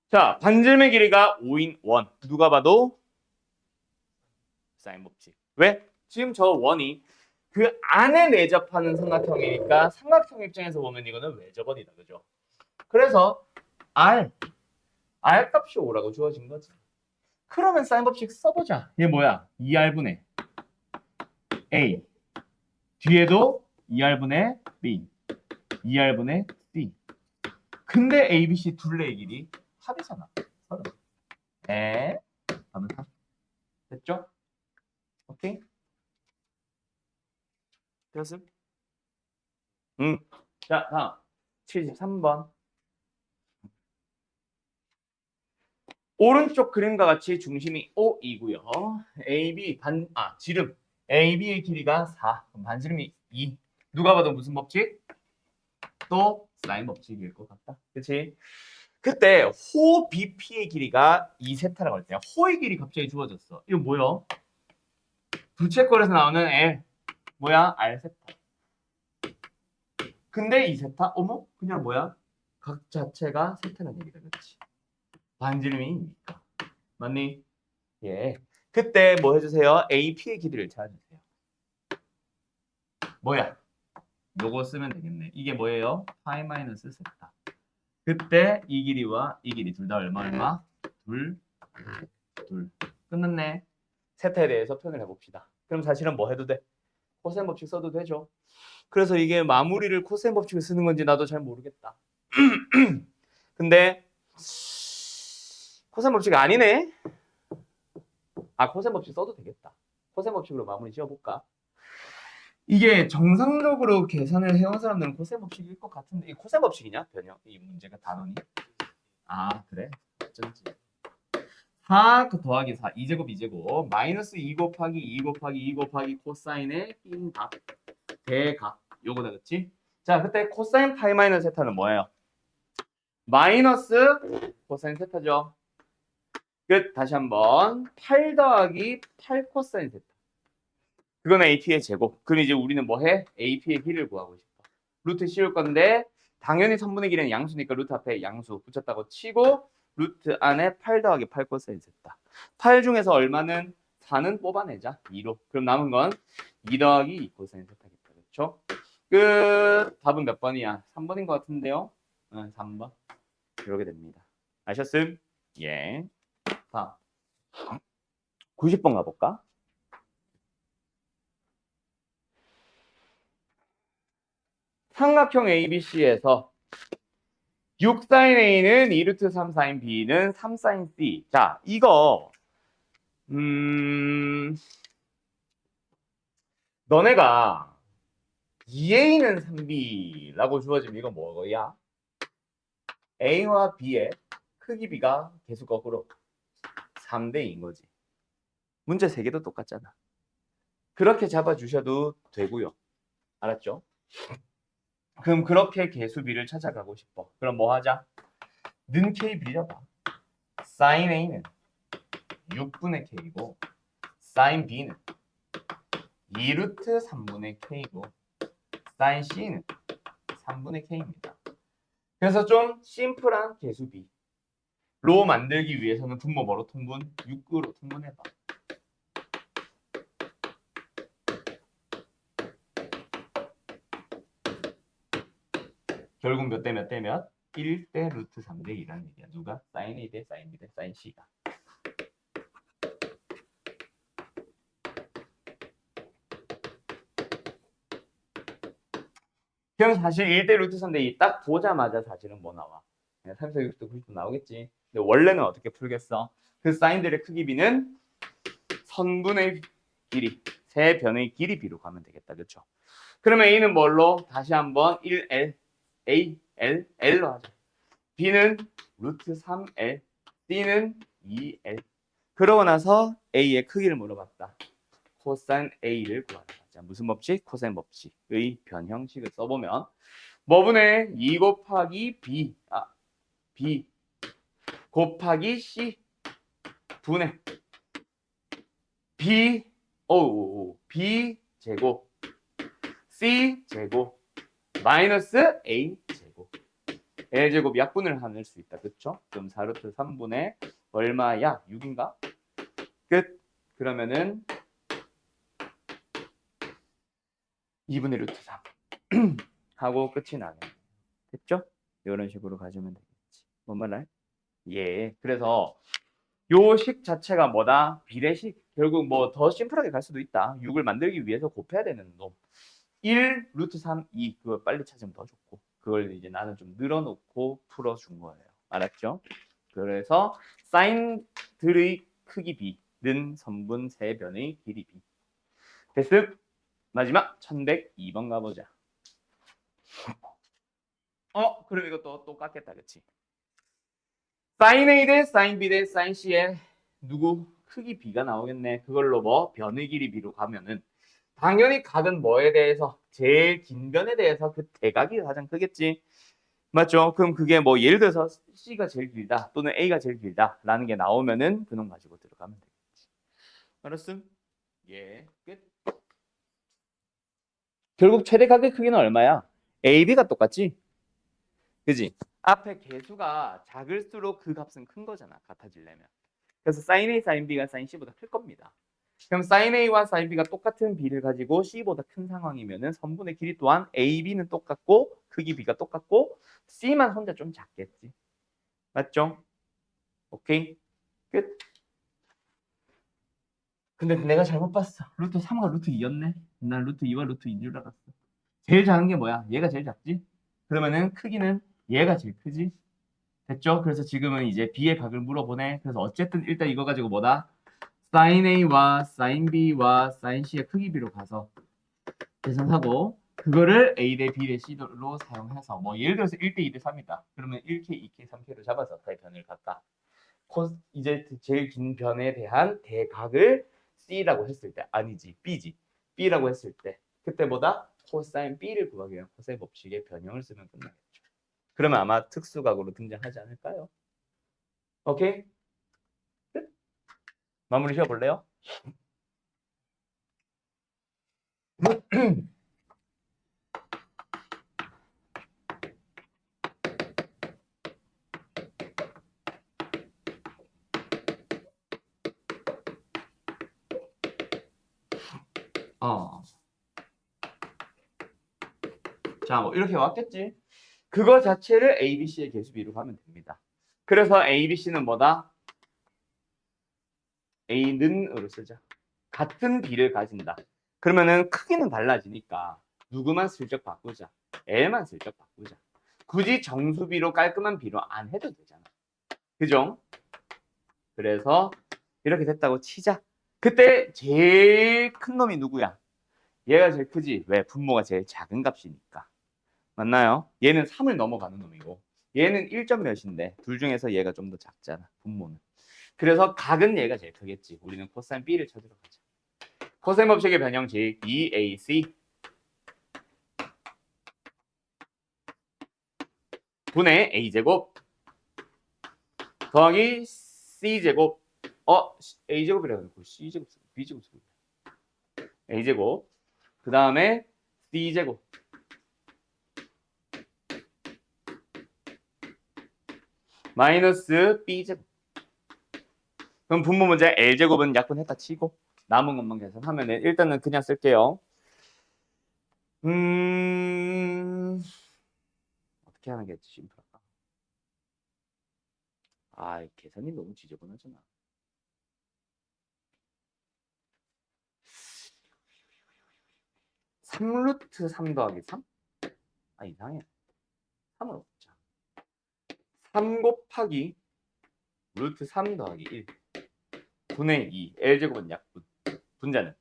자, 반지름의 길이가 5인 원. 누가 봐도 사인 법칙. 왜? 지금 저 원이 그 안에 내접하는 삼각형이니까 삼각형 입장에서 보면 이거는 외접원이다. 그죠? 그래서 R 값이 5라고 주어진 거지. 그러면 사인 법칙 써보자. 얘 뭐야? 2R분의 A. 뒤에도 2R분의 B. 2R분의 C. 근데 A, B, C 둘레의 길이 합이잖아. 30. 답은 3. 됐죠? 오케이? 됐음? 응. 자, 다음. 73번. 오른쪽 그림과 같이 중심이 O이고요. 지름. AB의 길이가 4. 그럼 반지름이 2. 누가 봐도 무슨 법칙? 또 사인 법칙일 것 같다. 그치? 그때 호 BP의 길이가 2세타라고 할 때 호의 길이 갑자기 주어졌어. 이거 뭐야? 부채꼴에서 나오는 L. 뭐야? R세타. 근데 2세타? 어머? 그냥 뭐야? 각 자체가 세타라는 얘기다. 그렇지? 반지름이니까. 맞니? 예. 그때 뭐 해주세요? AP의 길이를 찾아주세요. 뭐야? 요거 쓰면 되겠네. 이게 뭐예요? 파이 마이너스 세타. 그때 이 길이와 이 길이 둘 다 얼마? 둘. 끝났네. 세타에 대해서 표현을 해봅시다. 그럼 사실은 뭐 해도 돼? 코사인 법칙 써도 되죠. 그래서 이게 마무리를 코사인 법칙을 쓰는 건지 나도 잘 모르겠다. 근데 코사인 법칙이 아니네. 코사인 법칙 써도 되겠다. 코사인 법칙으로 마무리 지어볼까? 이게 정상적으로 계산을 해온 사람들은 코사인 법칙일 것 같은데, 이 코사인 법칙이냐? 변형. 이 문제가 단원이. 그래? 어쩐지. 4 더하기 4, 2제곱 2제곱 마이너스 2 곱하기 2 곱하기 2 곱하기 코사인의 빈각 대각 요거다. 그치? 자, 그때 코사인 파이 마이너스 세타는 뭐예요? 마이너스 코사인 세타죠. 끝. 다시 한번 8 더하기 8 코사인 세타. 그건 AP의 제곱. 그럼 이제 우리는 뭐 해? AP의 길이를 구하고 싶어. 루트 씌울 건데 당연히 3분의 길이는 양수니까 루트 앞에 양수 붙였다고 치고 루트 안에 8 더하기 8 코사인 세타. 8 중에서 얼마는 4는 뽑아내자. 2로. 그럼 남은 건 2 더하기 2 코사인 세타겠다. 그렇죠? 끝. 답은 몇 번이야? 3번인 것 같은데요? 3번. 이렇게 됩니다. 아셨음? 예. 다음. 90번 가볼까? 삼각형 ABC에서 6sin A는 2루트 3sin B는 3sin C. 자, 이거 너네가 2A는 3B라고 주어지면 이거 뭐야? A와 B의 크기 B가 계수 거꾸로 3대 2인 거지. 문제 3개도 똑같잖아. 그렇게 잡아주셔도 되고요. 알았죠? 그럼 그렇게 계수 B를 찾아가고 싶어. 그럼 뭐 하자? 는 K 빌려봐. sin A는 6분의 K고 sin B는 2루트 3분의 K고 sin C는 3분의 K입니다. 그래서 좀 심플한 계수 B로 만들기 위해서는 분모 뭐로 통분? 6으로 통분해봐. 결국 몇 대 몇 대 몇? 1대 루트 3대 2라는 얘기야. 누가? sin A 대 sin B 대 sin C가. 그럼 사실 1대 루트 3대 2 딱 보자마자 사실은 뭐 나와? 3, 4, 6, 90 나오겠지. 근데 원래는 어떻게 풀겠어? 그 사인들의 크기 B는 선분의 길이, 세 변의 길이 B로 가면 되겠다. 그렇죠? 그러면 A는 뭘로? 다시 한번 1L, A, L, L로 하자. B는 루트 3L, C는 2L. 그러고 나서 A의 크기를 물어봤다. 코사인 A를 구하라. 자, 무슨 법칙? 코사인 법칙의 변형식을 써보면 뭐분의 2 곱하기 B 곱하기 C 분의 B 제곱 C 제곱 마이너스 A 제곱. L제곱 약분을 할 수 있다. 그쵸? 그럼 4루트 3분의 얼마야? 6인가? 끝. 그러면은 2분의 루트 3 하고 끝이 나네. 됐죠? 이런 식으로 가지면 되겠지. 뭔 말이야? 예. 그래서 요 식 자체가 뭐다? 비례식. 결국 뭐 더 심플하게 갈 수도 있다. 6을 만들기 위해서 곱해야 되는 놈. 1 루트 3, 2 그걸 빨리 찾으면 더 좋고 그걸 이제 나는 좀 늘어놓고 풀어준 거예요. 알았죠? 그래서 사인들의 크기 b는 선분 세 변의 길이 b. 됐음? 마지막 1102번 가보자. 그럼 이것도 똑같겠다, 그치? 사인 A 대 사인 B 대 사인 C의 누구? 크기 b가 나오겠네. 그걸로 뭐 변의 길이 b로 가면은 당연히 각은 뭐에 대해서? 제일 긴 변에 대해서 그 대각이 가장 크겠지. 맞죠? 그럼 그게 뭐 예를 들어서 C가 제일 길다 또는 A가 제일 길다 라는 게 나오면은 그놈 가지고 들어가면 되겠지. 알았음? 예, 끝. 결국 최대각의 크기는 얼마야? AB가 똑같지? 그지? 앞에 개수가 작을수록 그 값은 큰 거잖아. 같아지려면. 그래서 sin A, sin B가 sin C보다 클 겁니다. 그럼 sin A와 sin B가 똑같은 B를 가지고 C보다 큰 상황이면은 선분의 길이 또한 A, B는 똑같고 크기 B가 똑같고 C만 혼자 좀 작겠지. 맞죠? 오케이? 끝. 근데 내가 잘못 봤어. 루트 3과 루트 2였네. 난 루트 2와 루트 2인 줄 알았어. 제일 작은 게 뭐야? 얘가 제일 작지? 그러면은 크기는 얘가 제일 크지? 됐죠? 그래서 지금은 이제 B의 각을 물어보네. 그래서 어쨌든 일단 이거 가지고 뭐다? sin A와 sin B와 sin C의 크기 B로 가서 계산하고 그거를 A 대 B 대 C로 사용해서 뭐 예를 들어서 1대 2대 3이다. 그러면 1K, 2K, 3K로 잡아서 그 변을 갖다 이제 제일 긴 변에 대한 대각을 C라고 했을 때 아니지 B지 B라고 했을 때 그때 뭐다? 코사인 B를 구하기 위한 코사인 법칙의 변형을 쓰면 끝나겠죠. 그러면 아마 특수각으로 등장하지 않을까요? 오케이? 끝. 마무리 지어볼래요? 자, 뭐 이렇게 왔겠지? 그거 자체를 ABC의 개수비로 가면 됩니다. 그래서 ABC는 뭐다? A는으로 쓰자. 같은 B를 가진다. 그러면은 크기는 달라지니까 누구만 슬쩍 바꾸자. L만 슬쩍 바꾸자. 굳이 정수비로 깔끔한 비로 안 해도 되잖아. 그죠? 그래서 이렇게 됐다고 치자. 그때 제일 큰 놈이 누구야? 얘가 제일 크지. 왜? 분모가 제일 작은 값이니까. 맞나요? 얘는 3을 넘어가는 놈이고 얘는 1점 몇인데 둘 중에서 얘가 좀 더 작잖아. 분모는. 그래서 각은 얘가 제일 크겠지. 우리는 코사인 B를 찾으러 가자. 코사인 법칙의 변형식 2AC 분의 A제곱 더하기 C제곱 A제곱이라고 했고 C제곱 B제곱 A제곱 그 다음에 C제곱 마이너스 B제곱. 그럼 분모 문제 L제곱은 약분했다 치고 남은 것만 계산하면 일단은 그냥 쓸게요. 어떻게 하는 게 심플할까? 계산이 너무 지저분하잖아. 3루트 3 더하기 3? 이상해. 3은 없자. 3 곱하기 루트 3 더하기 1 분의 2 L제곱은 약분 분자는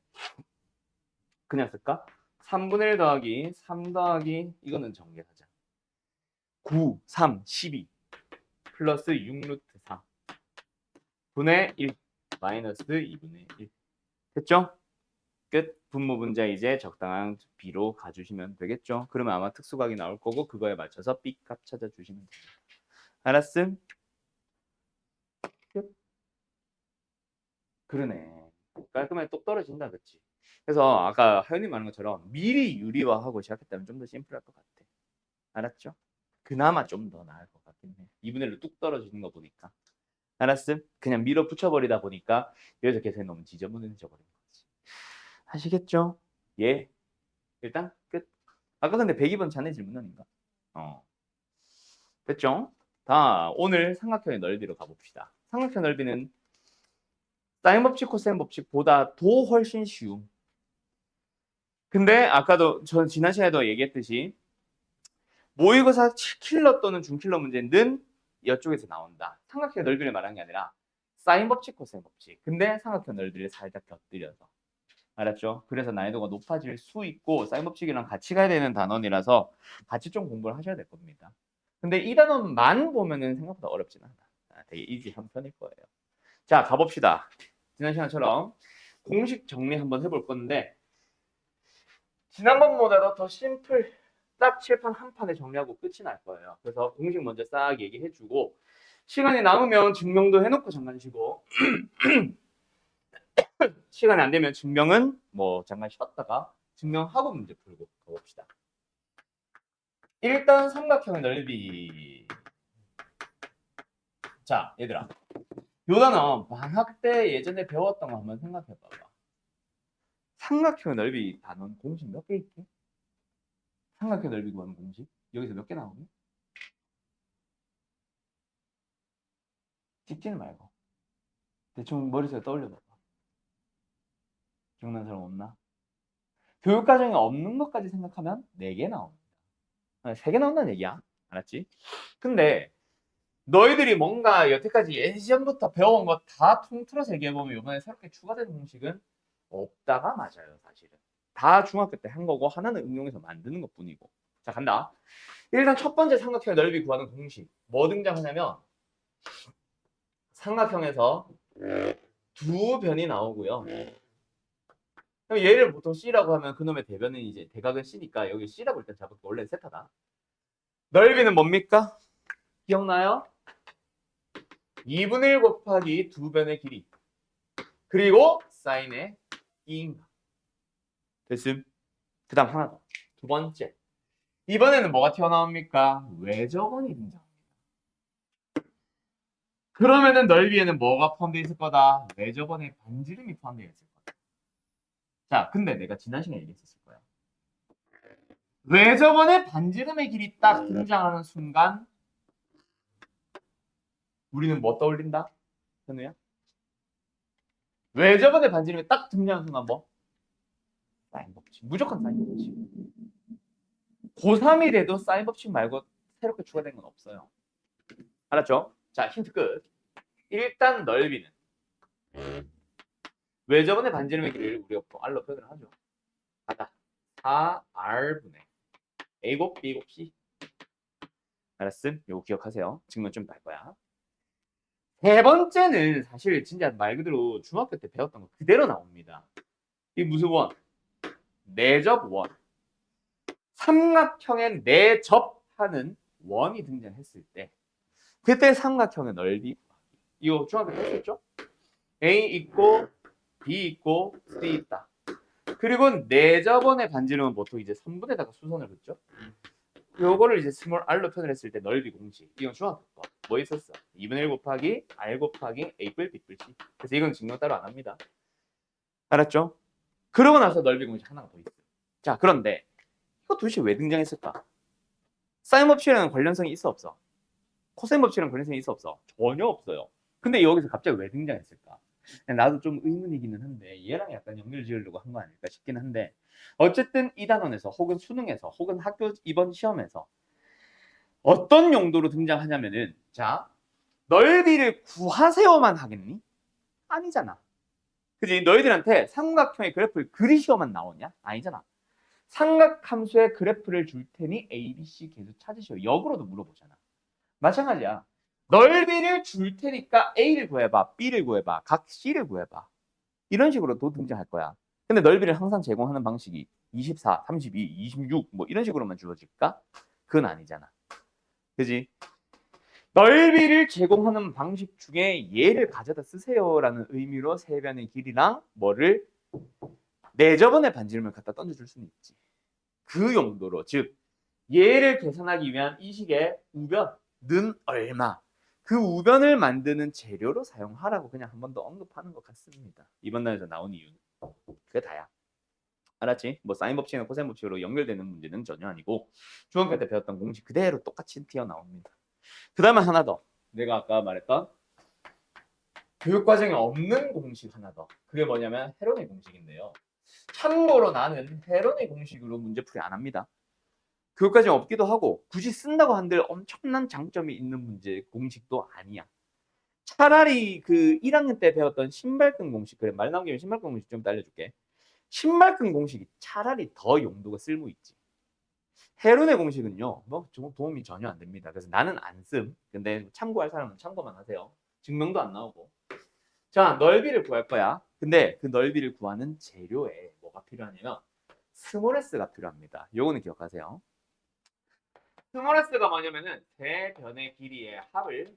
그냥 쓸까? 3분의 1 더하기 3 더하기 이거는 정리하자. 9, 3, 12 플러스 6루트 4 분의 1 마이너스 2분의 1 됐죠? 끝. 분모 분자 이제 적당한 B로 가주시면 되겠죠? 그러면 아마 특수각이 나올 거고 그거에 맞춰서 B 값 찾아주시면 됩니다. 알았음? 끝. 그러네. 깔끔하게 똑 떨어진다, 그치? 그래서 아까 하연이 말한 것처럼 미리 유리화하고 시작했다면 좀 더 심플할 것 같아. 알았죠? 그나마 좀 더 나을 것 같긴 해. 2분의 1로 뚝 떨어지는 거 보니까. 알았음? 그냥 밀어붙여 버리다 보니까 여기서 계산이 너무 지저분해져 버린 거지. 아시겠죠? 예. 일단 끝. 아까 근데 102번 자네 질문 아닌가? 됐죠? 다 오늘 삼각형의 넓이로 가봅시다. 삼각형 넓이는 사인 법칙, 코사인 법칙보다 더 훨씬 쉬움. 근데 아까도 전 지난 시간에도 얘기했듯이 모의고사 킬러 또는 중킬러 문제는 이쪽에서 나온다. 삼각형 넓이를 말하는 게 아니라 사인 법칙, 코사인 법칙. 근데 삼각형 넓이를 살짝 곁들여서. 알았죠? 그래서 난이도가 높아질 수 있고 사인 법칙이랑 같이 가야 되는 단원이라서 같이 좀 공부를 하셔야 될 겁니다. 근데 이 단원만 보면은 생각보다 어렵진 않아. 되게 이지한 편일 거예요. 자, 가봅시다. 지난 시간처럼 공식 정리 한번 해볼 건데 지난번보다도 더 심플 딱 칠판 한 판에 정리하고 끝이 날 거예요. 그래서 공식 먼저 싹 얘기해주고 시간이 남으면 증명도 해놓고 잠깐 쉬고 시간이 안 되면 증명은 뭐 잠깐 쉬었다가 증명하고 문제 풀고 가봅시다. 일단 삼각형의 넓이. 자, 얘들아. 요 단어 방학 때 예전에 배웠던 거 한번 생각해봐봐. 삼각형의 넓이 단원 공식 몇 개 있지? 삼각형 넓이 구하는 공식? 여기서 몇 개 나오니? 찍지는 말고. 대충 머릿속에 떠올려봐봐. 기억나는 사람 없나? 교육과정에 없는 것까지 생각하면 4개 나옵니다. 3개 나온다는 얘기야. 알았지? 근데 너희들이 뭔가 여태까지 예전부터 배워온 거 다 통틀어서 얘기해보면 이번에 새롭게 추가된 공식은 없다가 맞아요. 사실은. 다 중학교 때 한 거고 하나는 응용해서 만드는 것 뿐이고. 자, 간다. 일단 첫 번째 삼각형의 넓이 구하는 공식. 뭐 등장하냐면 삼각형에서 두 변이 나오고요. 그럼 얘를 보통 C라고 하면 그놈의 대변은 이제 대각은 C니까 여기 C라고 일단 잡을게. 원래 세타다. 넓이는 뭡니까? 기억나요? 2분의 1 곱하기 두 변의 길이. 그리고 사인의 2인가. 됐음? 그 다음 하나 더. 두 번째. 이번에는 뭐가 튀어나옵니까? 외접원이 등장합니다. 그러면은 넓이에는 뭐가 포함되어 있을 거다? 외접원의 반지름이 포함되어 있을 거다. 자, 근데 내가 지난 시간에 얘기했었을 거야. 외접원의 반지름의 길이 딱 등장하는 순간 우리는 뭐 떠올린다? 현우야? 외접원의 반지름이 딱 등장하는 순간 뭐? 사인 법칙. 무조건 사인 법칙. 고3이 돼도 사인 법칙 말고 새롭게 추가된 건 없어요. 알았죠? 자, 힌트 끝. 일단 넓이는 외접원의 반지름의 길이를 우리가 보통 R로 표현을 하죠. 가다. 4R분의 A곱, B곱, C. 알았음? 요거 기억하세요. 증명 좀 날 거야. 세 번째는 사실 진짜 말 그대로 중학교 때 배웠던 거 그대로 나옵니다. 이게 무슨 원? 내접원. 삼각형에 내접하는 원이 등장했을 때 그때 삼각형의 넓이 이거 중학교 때 했었죠? A 있고 B 있고 C 있다. 그리고 내접원의 반지름은 보통 이제 3분에다가 수선을 긋죠. 요거를 이제 스몰 r로 표현했을 때 넓이 공식. 이건 중학교 거. 뭐 있었어? 2분의 1 곱하기 r 곱하기 a 뿔 b 뿔 c. 그래서 이건 증명 따로 안 합니다. 알았죠? 그러고 나서 넓이 공식 하나가 더 있어요. 자, 그런데 이거 도대체 왜 등장했을까? 사인 법칙이랑 관련성이 있어 없어? 코사인 법칙이랑 관련성이 있어 없어? 전혀 없어요. 근데 여기서 갑자기 왜 등장했을까? 나도 좀 의문이기는 한데 얘랑 약간 연결 지으려고 한 거 아닐까 싶긴 한데 어쨌든 이 단원에서 혹은 수능에서 혹은 학교 이번 시험에서 어떤 용도로 등장하냐면은 자 넓이를 구하세요만 하겠니? 아니잖아. 그지? 너희들한테 삼각형의 그래프를 그리시오만 나오냐? 아니잖아. 삼각함수의 그래프를 줄 테니 A, B, C 계속 찾으시오. 역으로도 물어보잖아. 마찬가지야. 넓이를 줄 테니까 A를 구해봐, B를 구해봐, 각 C를 구해봐. 이런 식으로도 등장할 거야. 근데 넓이를 항상 제공하는 방식이 24, 32, 26 뭐 이런 식으로만 주어질까? 그건 아니잖아. 그지? 넓이를 제공하는 방식 중에 얘를 가져다 쓰세요라는 의미로 세 변의 길이랑 뭐를 내접원의 반지름을 갖다 던져줄 수는 있지. 그 용도로 즉 얘를 계산하기 위한 이 식의 우변은 얼마? 그 우변을 만드는 재료로 사용하라고 그냥 한 번 더 언급하는 것 같습니다. 이번 단에서 나온 이유는 그게 다야. 알았지? 뭐 사인 법칙이나 코사인 법칙으로 연결되는 문제는 전혀 아니고 중학교 때 배웠던 공식 그대로 똑같이 튀어나옵니다. 그 다음에 하나 더. 내가 아까 말했던 교육과정에 없는 공식 하나 더. 그게 뭐냐면 헤론의 공식인데요. 참고로 나는 헤론의 공식으로 문제풀이 안 합니다. 교육과정에 없기도 하고 굳이 쓴다고 한들 엄청난 장점이 있는 문제 공식도 아니야. 차라리 그 1학년 때 배웠던 신발끈 공식, 그래 말 나온 김에 신발끈 공식 좀 알려줄게. 신발끈 공식이 차라리 더 용도가 쓸모 있지. 헤론의 공식은요, 뭐 도움이 전혀 안 됩니다. 그래서 나는 안 씀. 근데 참고할 사람은 참고만 하세요. 증명도 안 나오고. 자, 넓이를 구할 거야. 근데 그 넓이를 구하는 재료에 뭐가 필요하냐면 스몰 s가 필요합니다. 요거는 기억하세요. 스몰 s가 뭐냐면은 세 변의 길이의 합을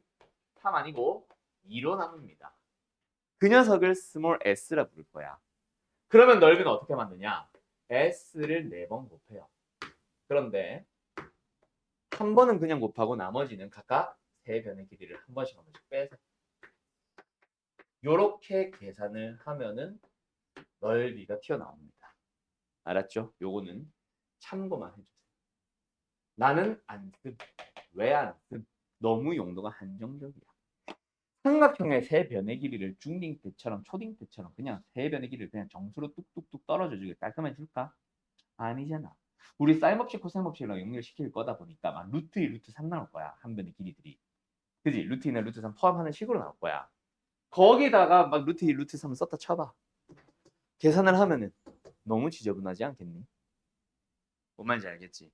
3 아니고 2로 나눕니다. 그 녀석을 스몰 s라 부를 거야. 그러면 넓이는 어떻게 만드냐? s를 4번 곱해요. 그런데 한 번은 그냥 곱하고 나머지는 각각 세 변의 길이를 한 번씩 빼서 요렇게 계산을 하면은 넓이가 튀어나옵니다. 알았죠? 요거는 참고만 해주세요. 나는 안 씀. 왜 안 씀? 너무 용도가 한정적이야. 삼각형의 세 변의 길이를 중딩 때처럼 초딩 때처럼 그냥 세 변의 길이를 그냥 정수로 뚝뚝뚝 떨어져 주게 깔끔해질까? 아니잖아. 우리 사인 법칙, 코사인 법칙이랑 연결시킬 거다 보니까 막 루트 2, 루트 3 나올 거야. 한 변의 길이들이. 그지? 루트 2나 루트 3 포함하는 식으로 나올 거야. 거기다가 막 루트 2, 루트 3 썼다 쳐봐. 계산을 하면은 너무 지저분하지 않겠니? 뭔 말인지 알겠지?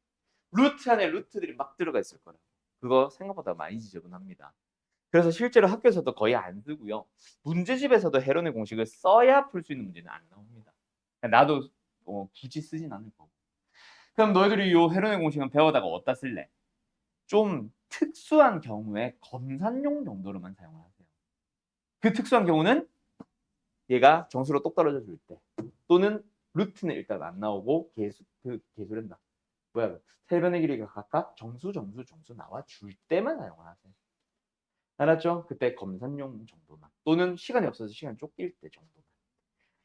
루트 안에 루트들이 막 들어가 있을 거라. 그거 생각보다 많이 지저분합니다. 그래서 실제로 학교에서도 거의 안 쓰고요. 문제집에서도 헤론의 공식을 써야 풀 수 있는 문제는 안 나옵니다. 나도 굳이 쓰진 않을 거고. 그럼 너희들이 이 헤론의 공식은 배우다가 어디다 쓸래? 좀 특수한 경우에 검산용 정도로만 사용을 하세요. 그 특수한 경우는 얘가 정수로 똑 떨어져 줄 때, 또는 루트는 일단 안 나오고 개수된다. 뭐야? 세 변의 길이가 각각 정수 나와 줄 때만 사용을 하세요. 알았죠? 그때 검산용 정도만, 또는 시간이 없어서 시간 쫓길 때 정도만.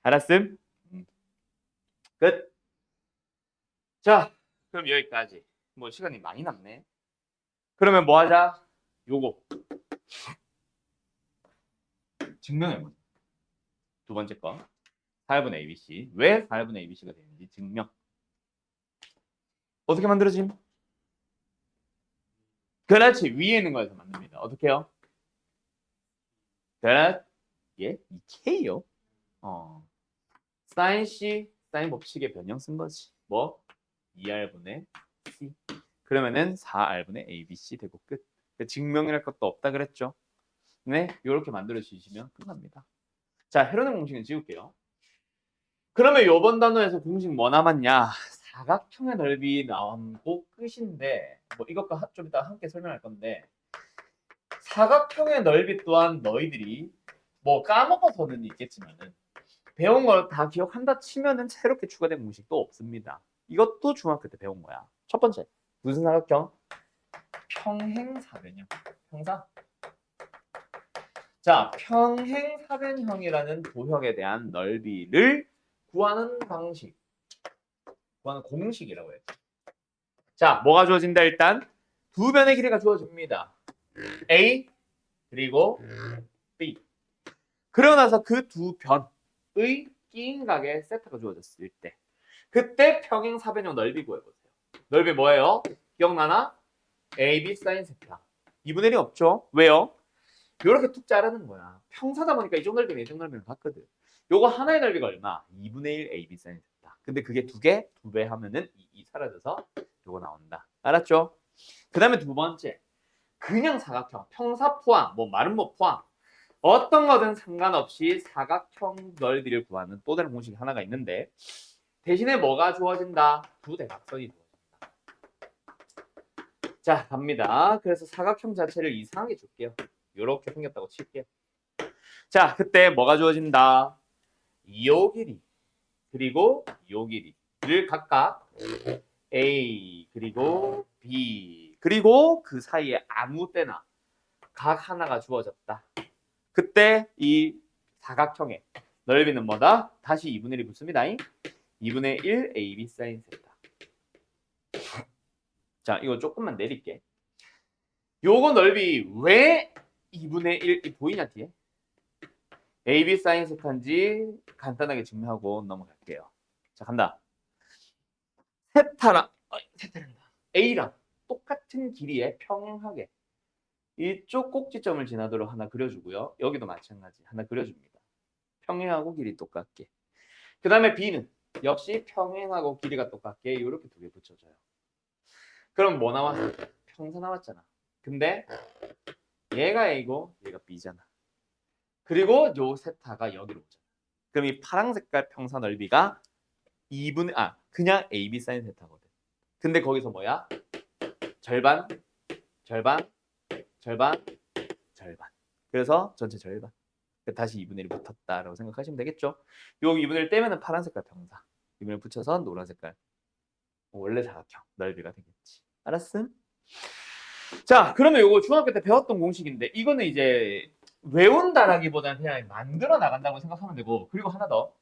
알았음? 끝. 자, 그럼 여기까지. 뭐 시간이 많이 남네. 그러면 뭐 하자? 요거 증명해보자. 두 번째 거. 4분의 ABC. 왜 4분의 ABC가 되는지 증명. 어떻게 만들어짐? 그렇지. 위에 있는 거에서 만듭니다. 어떻게 해요? 그렇지. 예? 2K요? 사인 C, 사인 법칙의 변형 쓴 거지. 뭐? 2R분의 C. 그러면은 4R분의 ABC 되고 끝. 증명이랄 것도 없다 그랬죠? 네, 이렇게 만들어 주시면 끝납니다. 자, 헤론의 공식은 지울게요. 그러면 요번 단어에서 공식 뭐 남았냐? 사각형의 넓이 나오고 끝인데, 뭐 이것과 좀 이따 함께 설명할 건데, 사각형의 넓이 또한 너희들이 뭐 까먹어서는 있겠지만은 배운 걸 다 기억한다 치면은 새롭게 추가된 공식도 없습니다. 이것도 중학교 때 배운 거야. 첫 번째, 무슨 사각형? 평행사변형. 평사. 자, 평행사변형이라는 도형에 대한 넓이를 구하는 방식, 구하는 공식이라고 해요. 자, 뭐가 주어진다? 일단 두 변의 길이가 주어집니다. A 그리고 B. 그러고 나서 그 두 변의 끼인 각의 세타가 주어졌을 때 그때 평행사변형 넓이 구해보세요. 넓이 뭐예요? 기억나나? AB 사인 세타. 2분의 1이 없죠? 왜요? 이렇게 툭 자르는 거야. 평사다 보니까 이 정도 넓이면 이 정도 넓이면 같거든. 요거 하나의 넓이가 얼마? 2분의 1 AB 사인 세타. 근데 그게 두 배 하면은 2 사라져서 요거 나온다. 알았죠? 그 다음에 두 번째. 그냥 사각형, 평사 포함, 뭐 마름모 포함. 어떤 거든 상관없이 사각형 넓이를 구하는 또 다른 공식이 하나가 있는데 대신에 뭐가 주어진다? 두 대각선이 주어진다. 자, 갑니다. 그래서 사각형 자체를 이상하게 줄게요. 이렇게 생겼다고 칠게요. 자, 그때 뭐가 주어진다? 요 길이 그리고 요 길이를 각각 A 그리고 B 그리고 그 사이에 아무 때나 각 하나가 주어졌다. 그때 이 사각형의 넓이는 뭐다? 다시 2분의 1이 붙습니다. 2분의 1 AB 사인 세타. 자, 이거 조금만 내릴게. 요거 넓이 왜 2분의 1이 보이냐 뒤에? AB 사인 세타인지 간단하게 증명하고 넘어갈게요. 자, 간다. 세타란다. A랑 똑같은 길이에 평행하게 이쪽 꼭지점을 지나도록 하나 그려주고요. 여기도 마찬가지 하나 그려줍니다. 평행하고 길이 똑같게. 그 다음에 B는 역시 평행하고 길이가 똑같게 이렇게 두 개 붙여줘요. 그럼 뭐 나왔어? 평사 나왔잖아. 근데 얘가 A고 얘가 B잖아. 그리고 요 세타가 여기로 오잖아. 그럼 이 파란 색깔 평사 넓이가 그냥 AB 사인 세타거든. 근데 거기서 뭐야? 절반, 절반, 절반, 절반. 그래서 전체 절반. 다시 2분의 1이 붙었다라고 생각하시면 되겠죠. 요 2분의 1 떼면은 파란 색깔 평사. 2분의 1 붙여서 노란 색깔. 원래 사각형 넓이가 되겠지. 알았음? 자, 그러면 요거 중학교 때 배웠던 공식인데 이거는 이제 외운다라기보다는 그냥 만들어 나간다고 생각하면 되고 그리고 하나 더.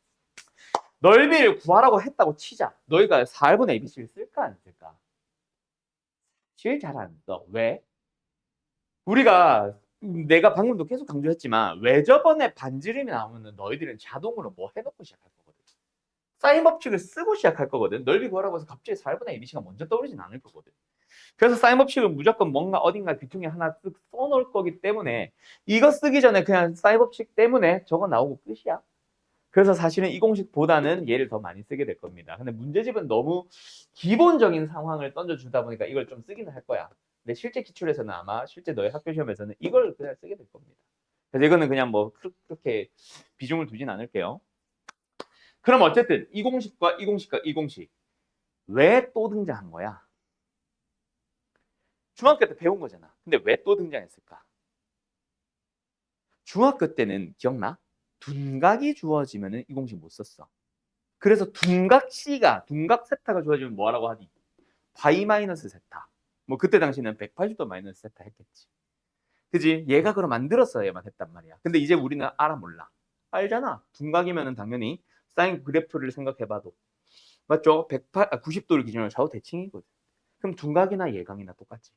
넓이를 구하라고 했다고 치자. 너희가 4분의 ABC를 쓸까 안 쓸까? 제일 잘 안 써. 왜? 우리가 내가 방금도 계속 강조했지만 왜 저번에 반지름이 나오면 너희들은 자동으로 뭐 해놓고 시작할 거거든. 사인 법칙을 쓰고 시작할 거거든. 넓이 구하라고 해서 갑자기 4분의 ABC가 먼저 떠오르진 않을 거거든. 그래서 사인 법칙을 무조건 뭔가 어딘가 귀퉁이 하나 쓱 써놓을 거기 때문에 이거 쓰기 전에 그냥 사인 법칙 때문에 저거 나오고 끝이야. 그래서 사실은 이 공식보다는 얘를 더 많이 쓰게 될 겁니다. 근데 문제집은 너무 기본적인 상황을 던져주다 보니까 이걸 좀 쓰기는 할 거야. 근데 실제 기출에서는 아마 실제 너의 학교 시험에서는 이걸 그냥 쓰게 될 겁니다. 그래서 이거는 그냥 뭐 그렇게 비중을 두진 않을게요. 그럼 어쨌든 이 공식과 이 공식과 이 공식 왜 또 등장한 거야? 중학교 때 배운 거잖아. 근데 왜 또 등장했을까? 중학교 때는 기억나? 둔각이 주어지면 이 공식 못 썼어. 그래서 둔각 세타가 주어지면 뭐라고 하니? 파이 마이너스 세타. 뭐 그때 당시는 180도 마이너스 세타 했겠지. 그지? 얘가 그럼 만들었어야만 했단 말이야. 근데 이제 우리는 알아 몰라. 알잖아. 둔각이면은 당연히 사인 그래프를 생각해봐도 맞죠? 90도를 기준으로 좌우 대칭이거든. 그럼 둔각이나 예각이나 똑같지.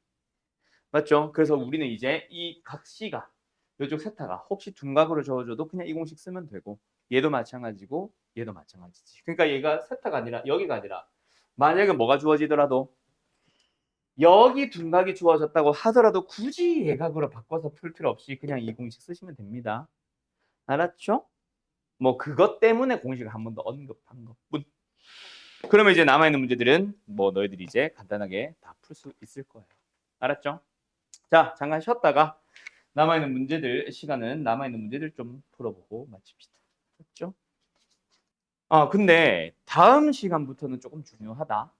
맞죠? 그래서 우리는 이제 이 각시가 이쪽 세타가 혹시 둔각으로 저어줘도 그냥 이 공식 쓰면 되고 얘도 마찬가지고 얘도 마찬가지지. 그러니까 얘가 세타가 아니라 여기가 아니라 만약에 뭐가 주어지더라도 여기 둔각이 주어졌다고 하더라도 굳이 예각으로 바꿔서 풀 필요 없이 그냥 이 공식 쓰시면 됩니다. 알았죠? 뭐 그것 때문에 공식을 한 번 더 언급한 것뿐. 그러면 이제 남아있는 문제들은 뭐 너희들이 이제 간단하게 다 풀 수 있을 거예요. 알았죠? 자, 잠깐 쉬었다가 남아있는 문제들 좀 풀어보고 마칩시다. 그렇죠? 근데 다음 시간부터는 조금 중요하다.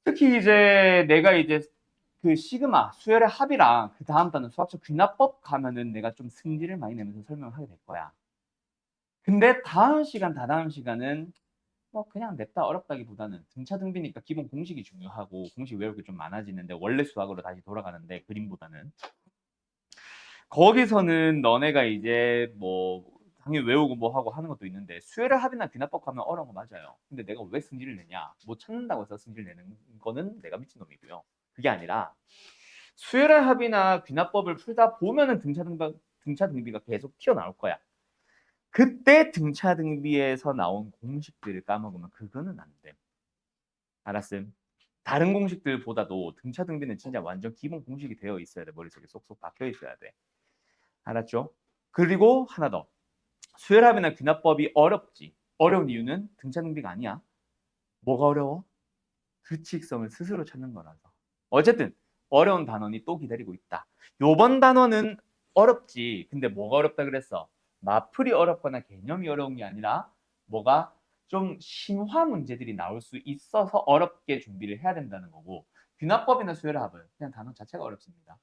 특히 이제 내가 이제 그 시그마 수열의 합이랑 그 다음 단은 수학적 귀납법 가면은 내가 좀 승질을 많이 내면서 설명을 하게 될 거야. 근데 다다음 시간은 뭐 그냥 냅다 어렵다기보다는 등차등비니까 기본 공식이 중요하고 공식 외우기 좀 많아지는데 원래 수학으로 다시 돌아가는데 그림보다는 거기서는 너네가 이제 뭐 당연히 외우고 뭐 하고 하는 것도 있는데 수열의 합이나 귀납법 하면 어려운 거 맞아요. 근데 내가 왜 승질을 내냐? 못 찾는다고 해서 승질 내는 거는 내가 미친놈이고요. 그게 아니라 수열의 합이나 귀납법을 풀다 보면은 등차등비가 계속 튀어나올 거야. 그때 등차등비에서 나온 공식들을 까먹으면 그거는 안 돼. 알았음? 다른 공식들보다도 등차등비는 진짜 완전 기본 공식이 되어 있어야 돼. 머릿속에 쏙쏙 박혀 있어야 돼. 알았죠? 그리고 하나 더. 수열합이나 귀납법이 어렵지. 어려운 이유는 등차등비가 아니야. 뭐가 어려워? 규칙성을 스스로 찾는 거라서. 어쨌든 어려운 단원이 또 기다리고 있다. 요번 단원은 어렵지. 근데 뭐가 어렵다 그랬어? 마풀이 어렵거나 개념이 어려운 게 아니라 뭐가 좀 심화 문제들이 나올 수 있어서 어렵게 준비를 해야 된다는 거고 귀납법이나 수열합은 그냥 단원 자체가 어렵습니다.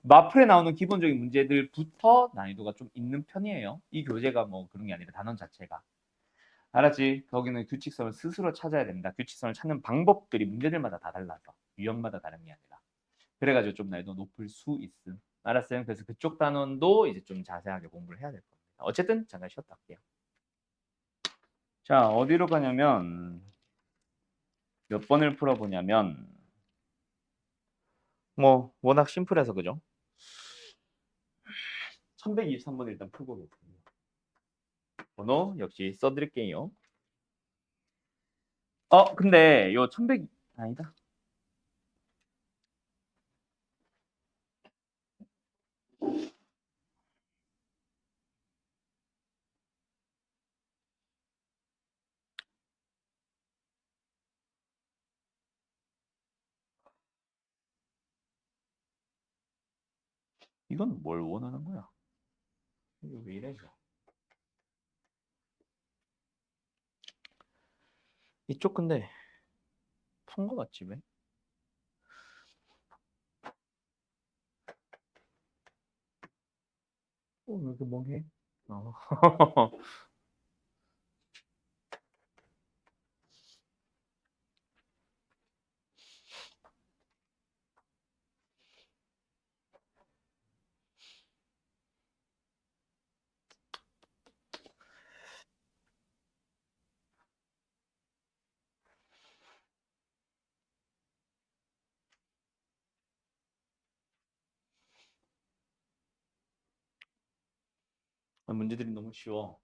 마플에 나오는 기본적인 문제들부터 난이도가 좀 있는 편이에요. 이 교재가 뭐 그런 게 아니라 단원 자체가. 알았지? 거기는 규칙성을 스스로 찾아야 된다. 규칙성을 찾는 방법들이 문제들마다 다 달라서 유형마다 다른 게 아니라. 그래가지고 좀 난이도 높을 수 있음. 알았어요? 그래서 그쪽 단원도 이제 좀 자세하게 공부를 해야 될 겁니다. 어쨌든 잠깐 쉬었다 할게요. 자, 어디로 가냐면 몇 번을 풀어보냐면 뭐 워낙 심플해서 그죠? 1123번 일단 풀고 오겠습니다. 번호 역시 써드릴게요. 근데 요 1100 아니다. 이건 뭘 원하는 거야? 이거 왜 이래 이거? 이쪽 근데 푼 거 맞지 왜? 왜 이렇게 멍해? 어. 문제들이 너무 쉬워.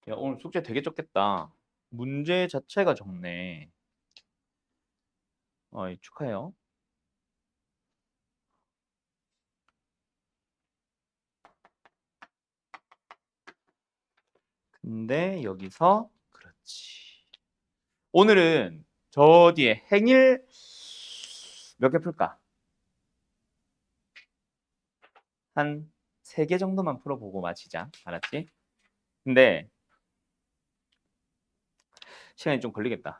야, 오늘 숙제 되게 적겠다. 문제 자체가 적네. 축하해요. 근데 여기서 그렇지. 오늘은 저 뒤에 행일 몇 개 풀까? 한 3개 정도만 풀어보고 마치자. 알았지? 근데 시간이 좀 걸리겠다.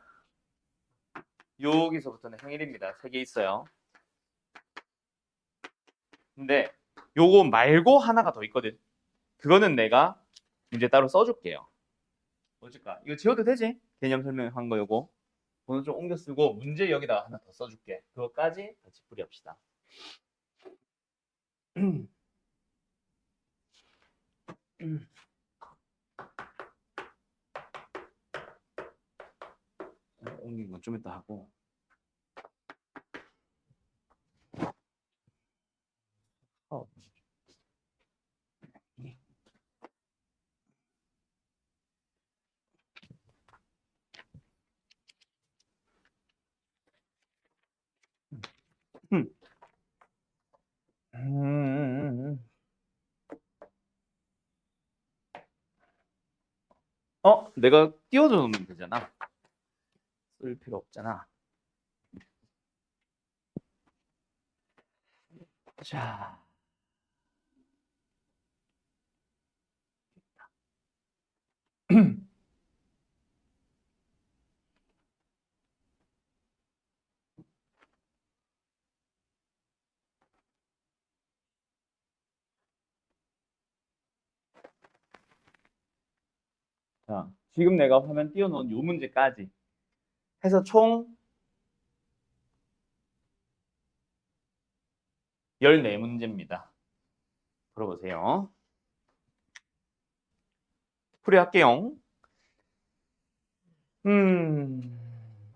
여기서부터는 행일입니다. 3개 있어요. 근데 요거 말고 하나가 더 있거든. 그거는 내가 문제 따로 써줄게요. 뭐일까? 이거 지워도 되지? 개념 설명한 거 요거. 번호 좀 옮겨 쓰고 문제 여기다 하나 더 써줄게. 그거까지 같이 풀이합시다. 옮긴 건 좀 이따 하고. 어. 음. 내가 띄워줘 놓으면 되잖아. 쓸 필요 없잖아. 자. 자, 지금 내가 화면 띄워놓은 요 문제까지 해서 총 14문제입니다. 풀어보세요. 풀이할게요.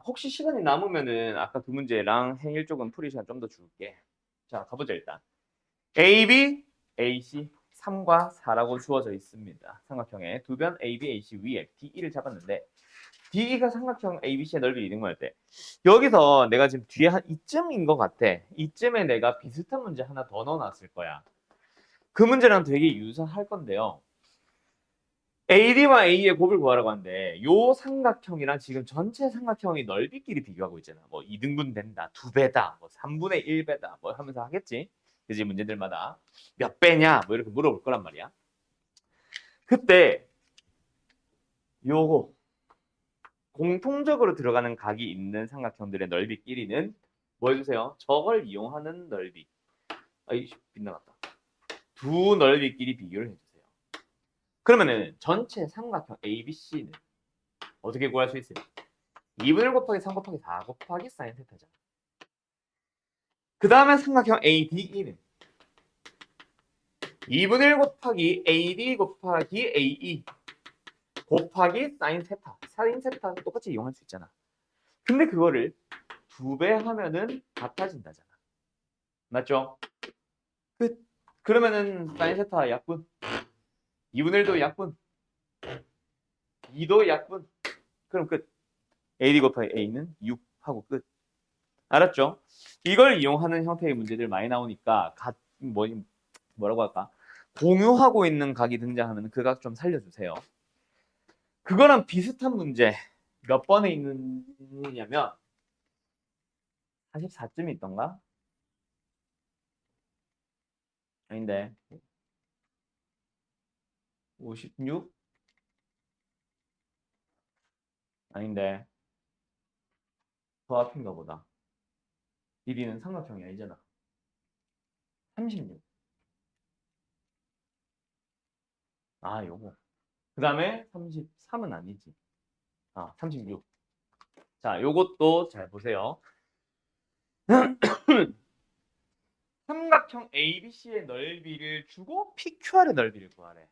혹시 시간이 남으면은 아까 두 문제랑 행일 쪽은 풀이 시간 좀 더 줄게. 자, 가보자 일단. A, B, A, C 3과 4라고 주어져 있습니다. 삼각형의 두 변 A, B, A, C 위에 DE를 잡았는데 DE가 삼각형 A, B, C의 넓이를 이등분할 때 여기서 내가 지금 뒤에 한 이쯤인 것 같아. 이쯤에 내가 비슷한 문제 하나 더 넣어놨을 거야. 그 문제랑 되게 유사할 건데요. AD와 A의 곱을 구하라고 하는데 요 삼각형이랑 지금 전체 삼각형의 넓이끼리 비교하고 있잖아. 뭐 2등분 된다, 2배다, 뭐 3분의 1배다 뭐 하면서 하겠지. 그지? 문제들마다 몇 배냐 뭐 이렇게 물어볼 거란 말이야. 그때 요거 공통적으로 들어가는 각이 있는 삼각형들의 넓이 길이는 뭐 해주세요? 저걸 이용하는 넓이. 아이 빗나갔다. 두 넓이 길이 비교를 해주세요. 그러면은 전체 삼각형 ABC는 어떻게 구할 수 있어요? 2분의 1 곱하기 3 곱하기 4 곱하기 사인 세타잖아. 그 다음에 삼각형 ADE는 2분의 1 곱하기 AD 곱하기 AE 곱하기 사인 세타. 사인 세타 똑같이 이용할 수 있잖아. 근데 그거를 2배 하면은 같아진다잖아. 맞죠? 그러면은 사인 세타 약분 2분의 1도 약분 2도 약분 그럼 끝. AD 곱하기 A는 6 하고 끝. 알았죠? 이걸 이용하는 형태의 문제들 많이 나오니까 뭐라고 할까? 공유하고 있는 각이 등장하면 그 각 좀 살려주세요. 그거랑 비슷한 문제 몇 번에 있느냐면 44쯤 있던가? 아닌데 56? 아닌데 더 앞인가 보다. 길이는 삼각형이 아니잖아. 36. 아 요거. 그 다음에 33은 아니지. 아 36. 자 요것도 잘 보세요. 삼각형 ABC의 넓이를 주고 PQR의 넓이를 구하래.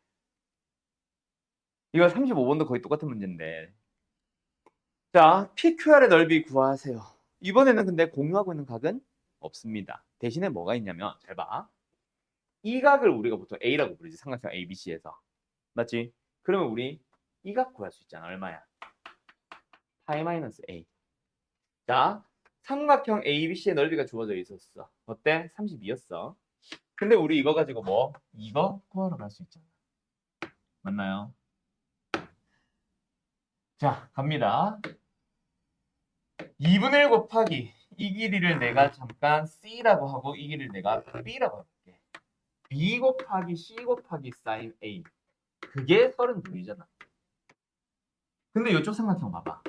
이거 35번도 거의 똑같은 문제인데. 자, PQR의 넓이 구하세요. 이번에는 근데 공유하고 있는 각은 없습니다. 대신에 뭐가 있냐면 잘 봐. 이 각을 우리가 보통 A라고 부르지. 삼각형 ABC에서. 맞지? 그러면 우리 이 각 구할 수 있잖아. 얼마야? 파이 마이너스 A. 자, 삼각형 ABC의 넓이가 주어져 있었어. 어때? 32였어. 근데 우리 이거 가지고 뭐? 이거 구하러 갈 수 있잖아. 맞나요? 자, 갑니다. 2분의 1 곱하기 이 길이를 내가 잠깐 C라고 하고 이 길이를 내가 B라고 할게. B 곱하기 C 곱하기 사인 A. 그게 32이잖아. 근데 이쪽 삼각형 봐봐.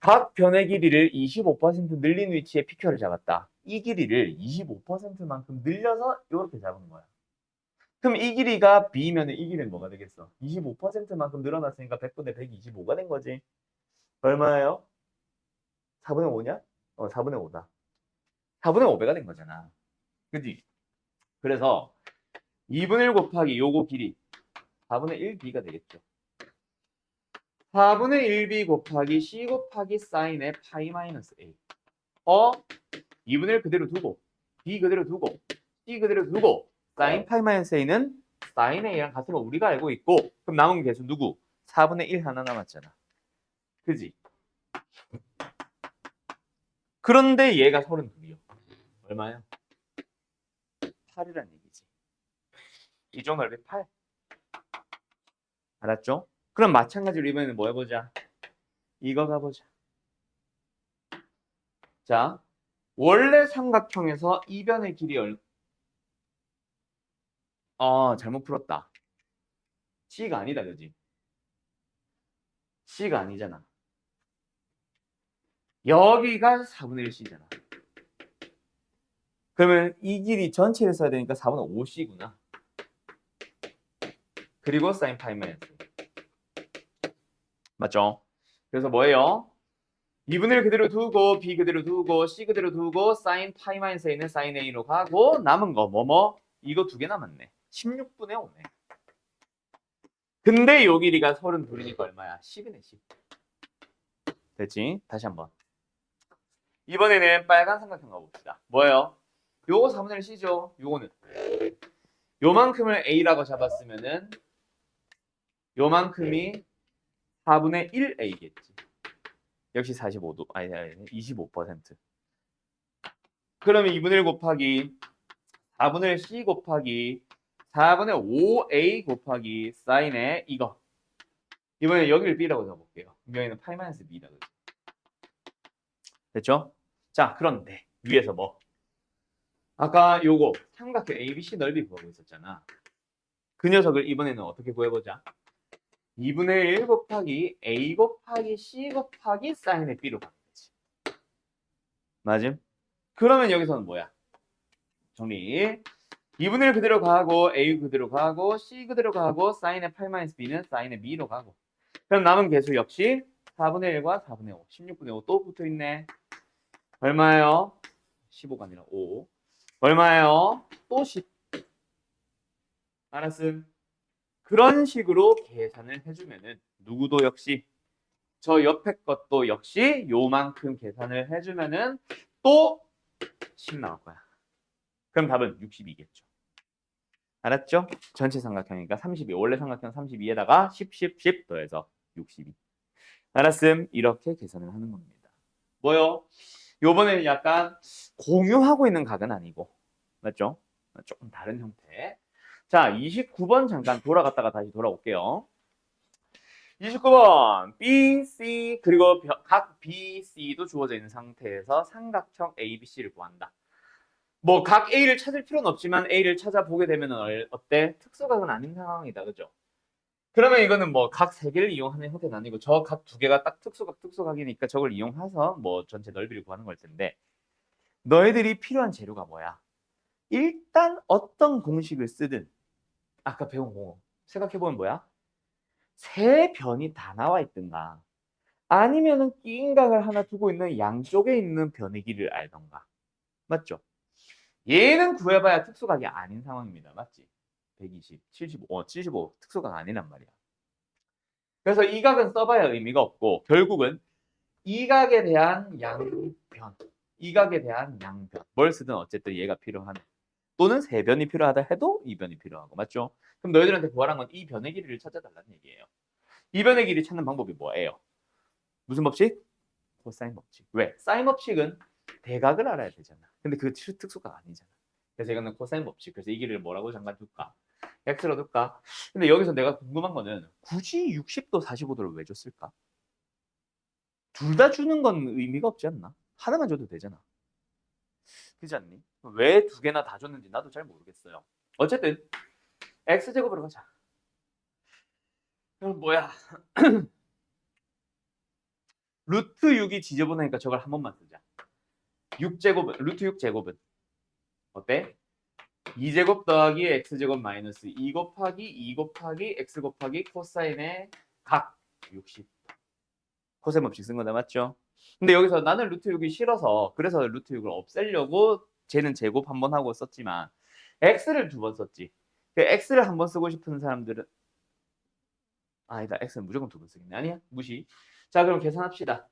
각 변의 길이를 25% 늘린 위치에 PQ를 잡았다. 이 길이를 25%만큼 늘려서 이렇게 잡은 거야. 그럼 이 길이가 B면 이 길이는 뭐가 되겠어? 25%만큼 늘어났으니까 100분의 125가 된 거지. 얼마예요? 4분의 5냐? 4분의 5다. 4분의 5배가 된 거잖아. 그지? 그래서 2분의 1 곱하기 요거 길이 4분의 1b가 되겠죠. 4분의 1b 곱하기 c 곱하기 사인의 파이 마이너스 a. 2분의 1 그대로 두고 b 그대로 두고 c 그대로 두고 사인 파이 마이너스 a는 사인 a랑 같은 거 우리가 알고 있고 그럼 남은 개수 누구? 4분의 1 하나 남았잖아. 그지? 그런데 얘가 32요. 얼마야? 8이란 얘기지. 이쪽 넓이 8. 알았죠? 그럼 마찬가지로 이번에는 뭐 해보자? 이거 가보자. 자, 원래 삼각형에서 이변의 길이 잘못 풀었다. C가 아니다, 그지? C가 아니잖아. 여기가 4분의 1C잖아. 그러면 이 길이 전체를 써야 되니까 4분의 5C구나. 그리고 사인 파이 마이너스. 맞죠? 그래서 뭐예요? 2분의 1 그대로 두고 B 그대로 두고 C 그대로 두고 사인 파이 마이너스 A는 사인 A로 가고 남은 거 이거 두 개 남았네. 16분의 5네. 근데 요 길이가 32이니까 얼마야? 10이네 10. 됐지? 다시 한번. 이번에는 빨간 삼각형 가봅시다. 뭐예요? 요거 4분의 1 C죠? 요거는 요만큼을 A라고 잡았으면은 요만큼이 4분의 1 A겠지. 역시 45도. 아니 25%. 그러면 2분의 1 곱하기 4분의 1 C 곱하기 4분의 5A 곱하기 사인의 이거. 이번에 여기를 B라고 잡아볼게요. 여기는 파이 마이너스 B다. 됐죠? 자, 그런데 위에서 뭐? 아까 요거 삼각형 ABC 넓이 구하고 있었잖아. 그 녀석을 이번에는 어떻게 구해보자. 2분의 1 곱하기 A 곱하기 C 곱하기 사인의 B로 가는 거지. 맞음? 그러면 여기서는 뭐야? 정리. 2분의 1 그대로 가고 A 그대로 가고 C 그대로 가고 사인의 8-B는 사인의 B로 가고. 그럼 남은 개수 역시 4분의 1과 4분의 5. 16분의 5 또 붙어있네. 얼마예요? 15가 아니라 5. 얼마예요? 또 10. 알았음? 그런 식으로 계산을 해주면은 누구도 역시 저 옆에 것도 역시 요만큼 계산을 해주면은 또 10 나올 거야. 그럼 답은 62겠죠. 알았죠? 전체 삼각형이니까 32. 원래 삼각형 32에다가 10, 10, 10 더해서 62. 알았음? 이렇게 계산을 하는 겁니다. 뭐요? 요번에는 약간 공유하고 있는 각은 아니고 맞죠? 조금 다른 형태. 자, 29번 잠깐 돌아갔다가 다시 돌아올게요. 29번 B, C 그리고 각 B, C도 주어져 있는 상태에서 삼각형 ABC를 구한다. 뭐 각 A를 찾을 필요는 없지만 A를 찾아보게 되면 어때? 특수각은 아닌 상황이다. 그죠? 그러면 이거는 뭐 각 세 개를 이용하는 형태는 아니고 저 각 두 개가 딱 특수각이니까 저걸 이용해서 뭐 전체 넓이를 구하는 걸 텐데 너희들이 필요한 재료가 뭐야? 일단 어떤 공식을 쓰든 아까 배운 거 생각해보면 뭐야? 세 변이 다 나와 있든가 아니면은 끼인 각을 하나 두고 있는 양쪽에 있는 변의 길이를 알던가 맞죠? 얘는 구해봐야 특수각이 아닌 상황입니다. 맞지? 120, 75, 75 특수각 아니란 말이야. 그래서 이 각은 써봐야 의미가 없고 결국은 이 각에 대한 양변, 이 각에 대한 양변 뭘 쓰든 어쨌든 얘가 필요하네. 또는 세 변이 필요하다 해도 이 변이 필요하고 맞죠? 그럼 너희들한테 구하란 건 이 변의 길이를 찾아달라는 얘기예요. 이 변의 길이 찾는 방법이 뭐예요? 무슨 법칙? 코사인 법칙. 왜? 사인 법칙은 대각을 알아야 되잖아. 근데 그 특수가 아니잖아. 그래서 이거는 코사인 법칙. 그래서 이 길이를 뭐라고 잠깐 둘까? x로 둘까? 근데 여기서 내가 궁금한 거는 굳이 60도 45도를 왜 줬을까? 둘 다 주는 건 의미가 없지 않나? 하나만 줘도 되잖아. 그렇지 않니? 왜 두 개나 다 줬는지 나도 잘 모르겠어요. 어쨌든 x제곱으로 가자. 그럼 뭐야? 루트 6이 지저분하니까 저걸 한 번만 쓰자. 6제곱은 루트 6제곱은 어때? 2제곱 더하기 x제곱 마이너스 2 곱하기 2 곱하기 x 곱하기 코사인의 각 60. 코사인 법칙 쓴 거다 맞죠? 근데 여기서 나는 루트 6이 싫어서 그래서 루트 6을 없애려고 쟤는 제곱 한 번 하고 썼지만 x를 두 번 썼지. 그 x를 한 번 쓰고 싶은 사람들은 아니다. x는 무조건 두 번 쓰겠네. 아니야? 무시. 자 그럼 계산합시다.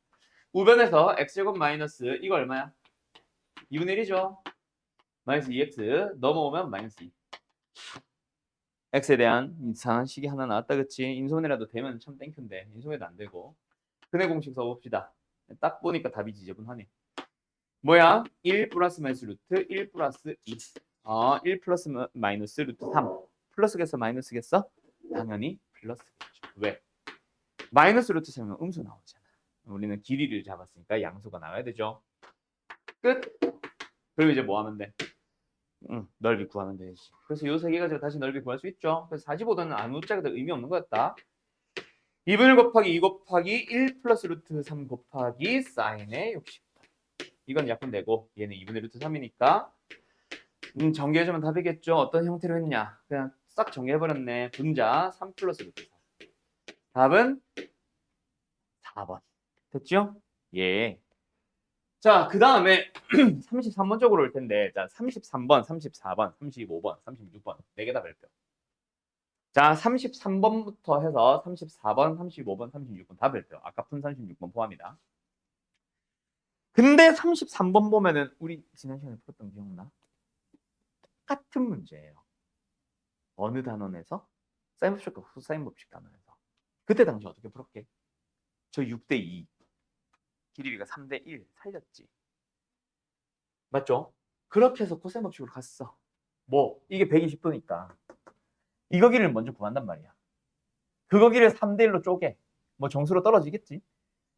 우변에서 x제곱 마이너스 이거 얼마야? 2분의 1이죠. 마이너스 2x 넘어오면 마이너스 2. x에 대한 이상한 식이 하나 나왔다 그치? 인수분해라도 되면 참 땡큐인데 인수분해도 안 되고 근해 공식 써봅시다. 딱 보니까 답이 지저분하네. 뭐야? 1 플러스 마이너스 루트 1 플러스 2 1 플러스 마이너스 루트 3 플러스겠어 마이너스겠어? 당연히 플러스겠죠. 왜? 마이너스 루트 3은 음수 나오잖아. 우리는 길이를 잡았으니까 양수가 나와야 되죠. 끝! 그리고 이제 뭐 하면 돼? 넓이 구하면 되지. 그래서 요 세 개 가지고 다시 넓이 구할 수 있죠. 그래서 45도는 아무 짝에도 의미 없는 거였다. 2분의 1 곱하기 2 곱하기 1 플러스 루트 3 곱하기 사인의 60. 이건 약분되고 얘는 2분의 루트 3이니까 정리해주면 답이겠죠. 어떤 형태로 했냐. 그냥 싹 정리해버렸네. 분자 3 플러스 루트 3. 답은 4번. 됐죠? 예. 자, 그 다음에 33번 쪽으로 올 텐데, 자, 33번, 34번, 35번, 36번, 4개 다 발표. 자, 33번부터 해서 34번, 35번, 36번 다 발표. 아까 푼 36번 포함이다. 근데 33번 보면은 우리 지난 시간에 풀었던 거 기억나? 똑같은 문제예요. 어느 단원에서? 사인 법칙과 후사인 법칙 단원에서. 그때 당시 어떻게 풀었게? 저 6대 2. 길이가 3대 1 살렸지. 맞죠? 그렇게 해서 코사인 법칙으로 갔어. 뭐 이게 120도니까 이거 길이를 먼저 구한단 말이야. 그거 길이를 3대 1로 쪼개. 뭐 정수로 떨어지겠지.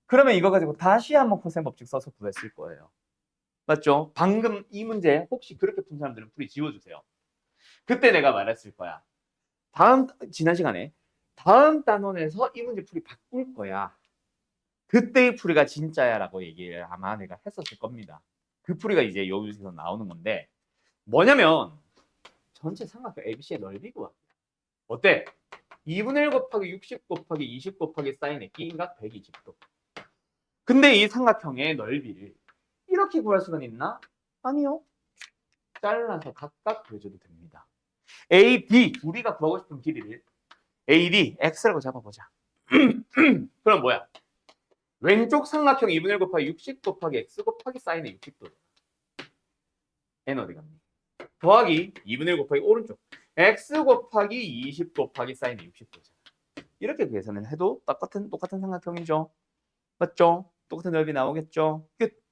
그러면 이거 가지고 다시 한번 코사인 법칙 써서 구했을 거예요. 맞죠? 방금 이 문제 혹시 그렇게 푼 사람들은 풀이 지워주세요. 그때 내가 말했을 거야. 지난 시간에 다음 단원에서 이 문제 풀이 바꿀 거야. 그때의 풀이가 진짜야 라고 얘기를 아마 내가 했었을 겁니다. 그 풀이가 이제 여기서 나오는 건데 뭐냐면 전체 삼각형 ABC의 넓이 구하기. 어때? 2분의 1 곱하기 60 곱하기 20 곱하기 사인의 끼인각 120도. 근데 이 삼각형의 넓이를 이렇게 구할 수가 있나? 아니요. 잘라서 각각 그려줘도 됩니다. A, B 우리가 구하고 싶은 길이를 AD, X라고 잡아보자. 그럼 뭐야? 왼쪽 삼각형 2분의 1 곱하기 60 곱하기 X 곱하기 사인의 60도. N 어디 갔니? 더하기 2분의 1 곱하기 오른쪽 X 곱하기 20 곱하기 사인의 60도잖아. 이렇게 계산을 해도 똑같은 삼각형이죠. 맞죠? 똑같은 넓이 나오겠죠? 끝.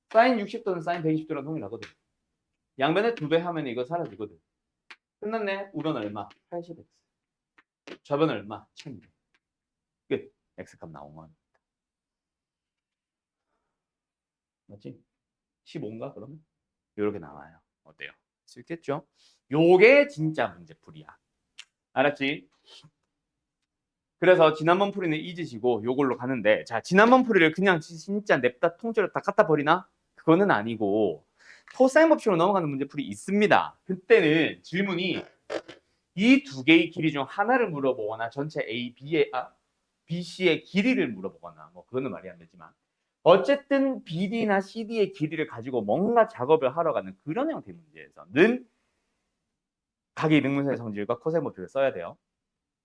사인 60도는 사인 120도랑 동일하거든. 양변에 2배 하면 이거 사라지거든. 끝났네. 우변 얼마? 80x. 좌변 얼마? 1200. 끝. x값 나온 건. 맞지? 15인가 그러면? 이렇게 나와요. 어때요? 할 수 있겠죠? 요게 진짜 문제풀이야. 알았지? 그래서 지난번 풀이는 잊으시고 요걸로 가는데, 자, 지난번 풀이를 그냥 진짜 냅다 통째로 다 갖다 버리나? 그거는 아니고 코사인 법칙으로 넘어가는 문제풀이 있습니다. 그때는 질문이 이 두 개의 길이 중 하나를 물어보거나 전체 B, C의 길이를 물어보거나 뭐 그거는 말이 안 되지만 어쨌든 BD나 CD의 길이를 가지고 뭔가 작업을 하러 가는 그런 형태의 문제에서는 각의 등분선의 성질과 코사인 법칙을 써야 돼요.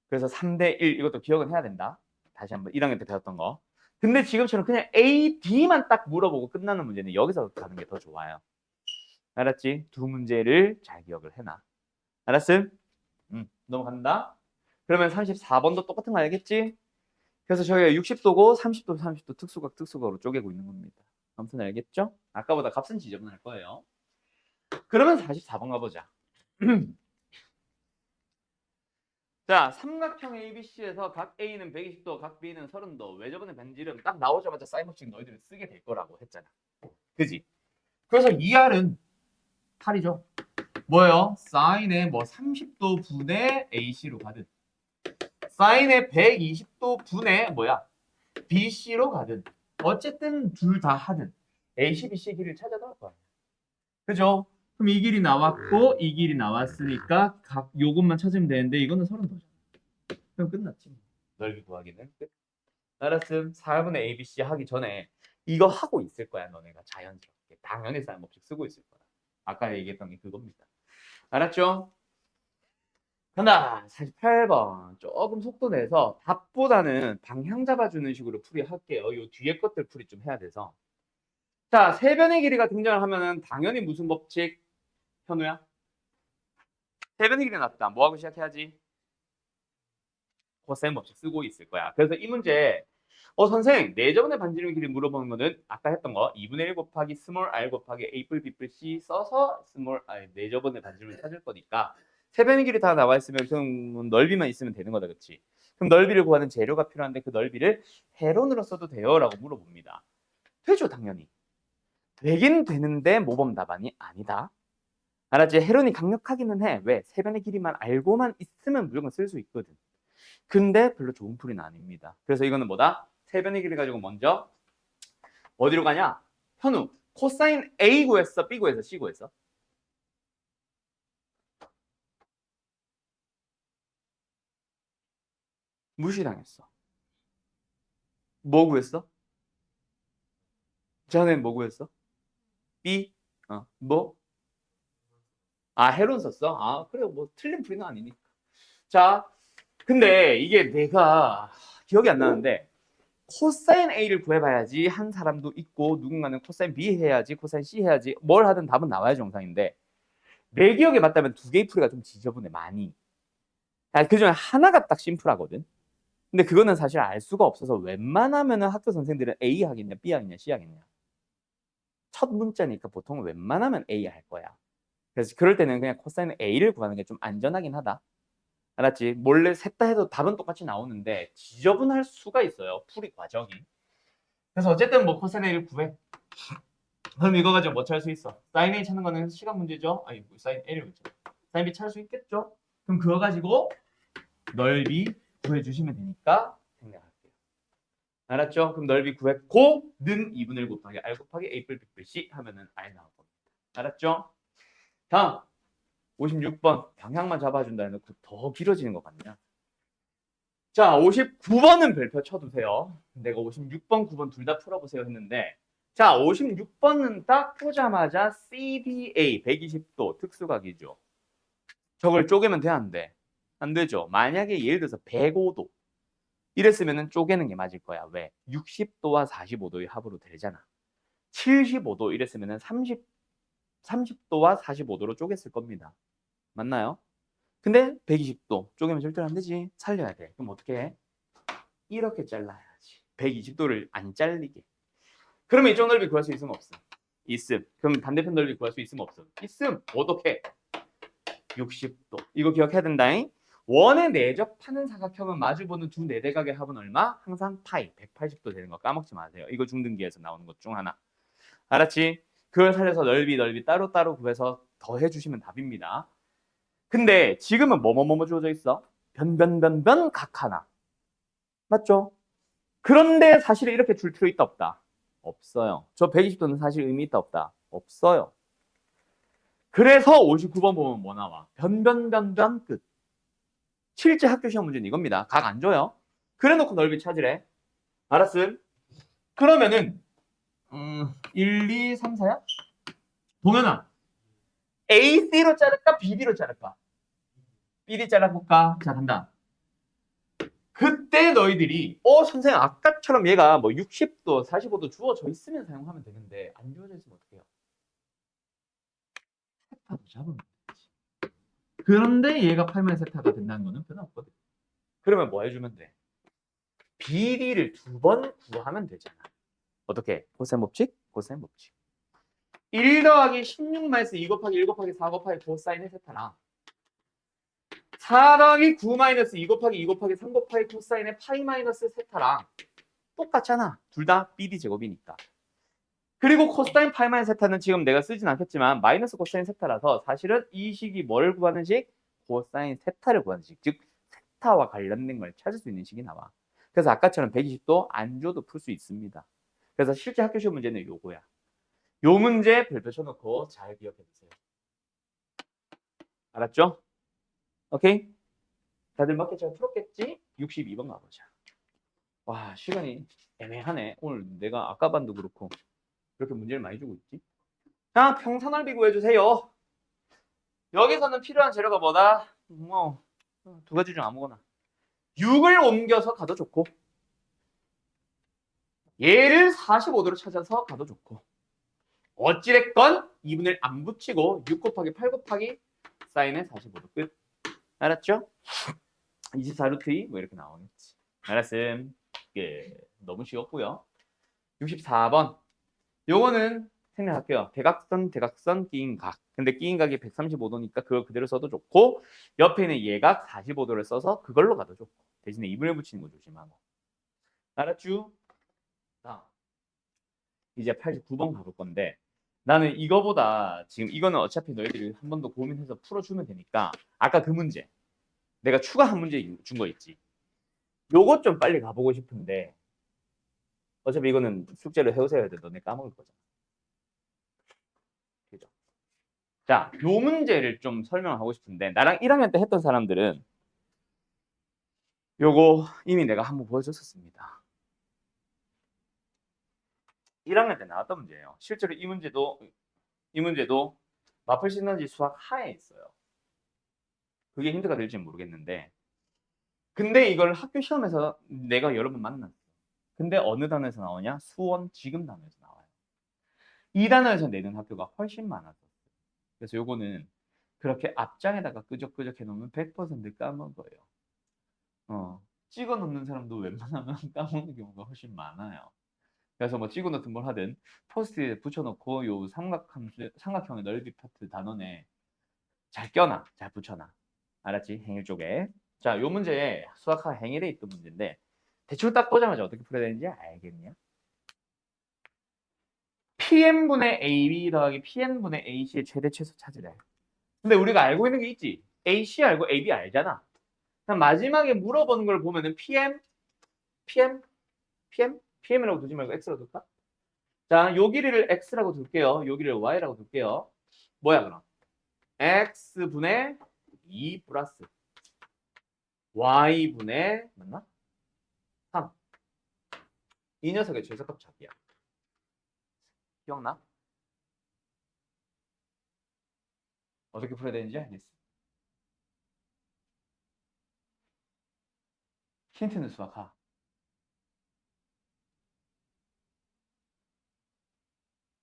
그래서 3대 1 이것도 기억은 해야 된다. 다시 한번 1학년 때 배웠던 거. 근데 지금처럼 그냥 A, B만 딱 물어보고 끝나는 문제는 여기서 가는 게 더 좋아요. 알았지? 두 문제를 잘 기억을 해놔. 알았음? 넘어간다. 그러면 34번도 똑같은 거 알겠지? 그래서 저희가 60도고 30도, 30도 특수각, 특수각으로 쪼개고 있는 겁니다. 아무튼 알겠죠? 아까보다 값은 지저분할 거예요. 그러면 44번 가보자. 자, 삼각형 ABC에서 각 A는 120도, 각 B는 30도. 왜 저번에 벤질은 딱 나오자마자 사인 법칙 너희들이 쓰게 될 거라고 했잖아. 그지? 그래서 이 R은 8이죠. 뭐예요? 사인의 뭐 30도 분의 AC로 가든 사인의 120도 분의 뭐야? BC로 가든 어쨌든 둘 다 하든 AC, BC의 길이를 찾아도 할 거야. 그죠? 그럼 이 길이 나왔고 이 길이 나왔으니까 각 요것만 찾으면 되는데 이거는 30도잖아. 그럼 끝났지. 넓이 구하기는 끝. 알았음. 4분의 ABC 하기 전에 이거 하고 있을 거야. 너네가 자연스럽게. 당연히 사인 법칙 쓰고 있을 거야. 아까 얘기했던 게 그겁니다. 알았죠? 간다. 48번. 조금 속도 내서 답보다는 방향 잡아주는 식으로 풀이할게요. 요 뒤에 것들 풀이 좀 해야 돼서. 자, 세변의 길이가 등장을 하면은 당연히 무슨 법칙? 현우야? 세변의 길이 나왔다. 뭐하고 시작해야지? 코사인 법칙 쓰고 있을 거야. 그래서 이 문제 선생, 내저번의 반지름 길이 물어보는 거는 아까 했던 거 2분의 1 곱하기 스몰 r 곱하기 A뿔 B뿔 C 써서 스몰 r 내저번의 반지름을 찾을 거니까 세변의 길이 다 나와 있으면 그럼 넓이만 있으면 되는 거다. 그렇지? 그럼 넓이를 구하는 재료가 필요한데 그 넓이를 헤론으로 써도 돼요? 라고 물어봅니다. 되죠, 당연히. 되긴 되는데 모범 답안이 아니다. 알았지? 헤론이 강력하기는 해. 왜? 세변의 길이만 알고만 있으면 무조건 쓸 수 있거든. 근데 별로 좋은 풀이는 아닙니다. 그래서 이거는 뭐다? 세변의 길이 가지고 먼저 어디로 가냐? 현우, 코사인 A 구했어? B 구했어? C 구했어? 무시당했어. 뭐 구했어? 전엔 뭐 구했어? B? 뭐? 헤론 썼어? 그래, 뭐 틀린 풀이는 아니니까. 자, 근데 이게 내가 기억이 안 나는데 코사인 A를 구해봐야지 한 사람도 있고 누군가는 코사인 B 해야지 코사인 C 해야지 뭘 하든 답은 나와야 정상인데 내 기억에 맞다면 두 개의 풀이가 좀 지저분해 많이. 그중에 하나가 딱 심플하거든. 근데 그거는 사실 알 수가 없어서 웬만하면 학교 선생들은 A 하겠냐 B 하겠냐 C 하겠냐. 첫 문자니까 보통 웬만하면 A 할 거야. 그래서 그럴 때는 그냥 코사인 A를 구하는 게 좀 안전하긴 하다. 알았지? 몰래 셋 다 해도 답은 똑같이 나오는데 지저분할 수가 있어요. 풀이 과정이. 그래서 어쨌든 뭐 코사인 A를 구해. 그럼 이거 가지고 뭐 찾을 수 있어? 사인 A 찾는 거는 시간 문제죠? 아니 뭐 사인 A를 문제. 사인 B 찾을 수 있겠죠? 그럼 그거 가지고 넓이 구해주시면 되니까 생략할게요. 알았죠? 그럼 넓이 구했고 는 2분의 1 곱하기 R 곱하기 A 뿔 B 뿔 C 하면은 R 나올 겁니다. 알았죠? 다음 56번 방향만 잡아준다 해놓고 더 길어지는 것 같냐? 자 59번은 별표 쳐두세요. 내가 56번, 9번 둘 다 풀어보세요 했는데 자 56번은 딱 보자마자 CDA 120도 특수각이죠. 저걸 쪼개면 돼, 안 돼? 안 되죠. 만약에 예를 들어서 105도 이랬으면 쪼개는 게 맞을 거야. 왜? 60도와 45도의 합으로 되잖아. 75도 이랬으면 30도와 45도로 쪼갰을 겁니다. 맞나요? 근데 120도 쪼개면 절대로 안 되지. 살려야 돼. 그럼 어떻게 해? 이렇게 잘라야지. 120도를 안 잘리게. 그러면 이쪽 넓이 구할 수 있으면 없음. 있음. 그럼 반대편 넓이 구할 수 있으면 없음. 있음. 어떻게? 60도. 이거 기억해야 된다잉. 원에 내접하는 사각형은 마주보는 두 내대각의 합은 얼마? 항상 파이 180도 되는 거 까먹지 마세요. 이거 중등기에서 나오는 것 중 하나. 알았지? 그걸 살려서 넓이 따로따로 구해서 더해주시면 답입니다. 근데 지금은 뭐뭐뭐 주어져 있어? 변변변변 각 하나. 맞죠? 그런데 사실은 이렇게 줄 필요 있다 없다? 없어요. 저 120도는 사실 의미 있다 없다? 없어요. 그래서 59번 보면 뭐 나와? 변변변변 끝. 실제 학교 시험 문제는 이겁니다. 각 안 줘요. 그래 놓고 넓이 찾으래. 알았음? 그러면은 1, 2, 3, 4야? 동현아 AC로 자를까? BD로 자를까? BD 잘라볼까? 자 간다. 그때 너희들이 선생님 아까처럼 얘가 뭐 60도 45도 주어져 있으면 사용하면 되는데 안 주어져 있으면 어떻게 해요? 세타로 잡으면 되지. 그런데 얘가 8만 세타가 된다는 거는 변화 없거든. 그러면 뭐 해주면 돼? BD를 두 번 구하면 되잖아. 어떻게? 코사인 법칙? 코사인 법칙. 1 더하기 16 마이너스 2 곱하기 1 곱하기 4 곱하기 코사인의 세타랑 4 더하기 9 마이너스 2 곱하기 2 곱하기 3 곱하기 코사인의 파이 마이너스 세타랑 똑같잖아. 둘 다 BD 제곱이니까. 그리고 코사인 파이 마이너스 세타는 지금 내가 쓰진 않겠지만 마이너스 코사인 세타라서 사실은 이 식이 뭘 구하는 식? 코사인 세타를 구하는 식. 즉 세타와 관련된 걸 찾을 수 있는 식이 나와. 그래서 아까처럼 120도 안 줘도 풀 수 있습니다. 그래서 실제 학교 시험 문제는 요거야. 요 문제 별표 쳐놓고 잘 기억해 주세요. 알았죠? 오케이? 다들 맞게 잘 풀었겠지? 62번 가보자. 와 시간이 애매하네. 오늘 내가 아까 반도 그렇고 이렇게 문제를 많이 주고 있지? 자 평산넓이 구해주세요. 여기서는 필요한 재료가 뭐다? 뭐 두 가지 중 아무거나 6을 옮겨서 가도 좋고 얘를 45도로 찾아서 가도 좋고 어찌됐건 2분의 1 안 붙이고 6 곱하기 8 곱하기 사인의 45도 끝. 알았죠? 24루트 2 뭐 이렇게 나오겠지. 알았음. 예, 너무 쉬웠고요. 64번. 요거는 생략할게요. 대각선, 끼인 각. 근데 끼인 각이 135도니까 그걸 그대로 써도 좋고 옆에 있는 예각 45도를 써서 그걸로 가도 좋고 대신에 2분의 붙이는 거 조심하고. 알았죠? 자, 이제 89번 가볼 건데 나는 이거보다 지금 이거는 어차피 너희들이 한 번 더 고민해서 풀어주면 되니까 아까 그 문제 내가 추가한 문제 준 거 있지. 요것 좀 빨리 가보고 싶은데 어차피 이거는 숙제를 해오셔야 돼. 너네 까먹을 거잖아. 그죠? 자, 요 문제를 좀 설명하고 싶은데 나랑 1학년 때 했던 사람들은 요거 이미 내가 한번 보여줬었습니다. 1학년 때 나왔던 문제예요. 실제로 이 문제도 마플 시너지 수학 하에 있어요. 그게 힌트가 될지는 모르겠는데 근데 이걸 학교 시험에서 내가 여러 번 만났어. 근데 어느 단어에서 나오냐? 수원 지금 단어에서 나와요. 이 단어에서 내는 학교가 훨씬 많았어. 그래서 요거는 그렇게 앞장에다가 끄적끄적 해놓으면 100% 까먹어요. 찍어 놓는 사람도 웬만하면 까먹는 경우가 훨씬 많아요. 그래서 뭐 찍어 놓든 뭘 하든 포스트잇에 붙여놓고 요 삼각형의 넓이 파트 단원에 잘 껴놔. 잘 붙여놔. 알았지? 행일 쪽에. 자, 요 문제에 수학학 행일에 있던 문제인데 대충 딱 보자마자 어떻게 풀어야 되는지 알겠냐? PM분의 AB 더하기 PN분의 AC의 최대 최소 찾으래. 근데 우리가 알고 있는 게 있지. AC 알고 AB 알잖아. 그럼 마지막에 물어보는 걸 보면은 PM, PM이라고 두지 말고 X라고 둘까? 자, 요 길이를 X라고 둘게요. 요 길이를 Y라고 둘게요. 뭐야, 그럼? X분의 2 플러스 Y분의, 맞나? 3. 이 녀석의 최소값 찾기야. 기억나? 어떻게 풀어야 되는지 알겠어. 힌트는 수학하.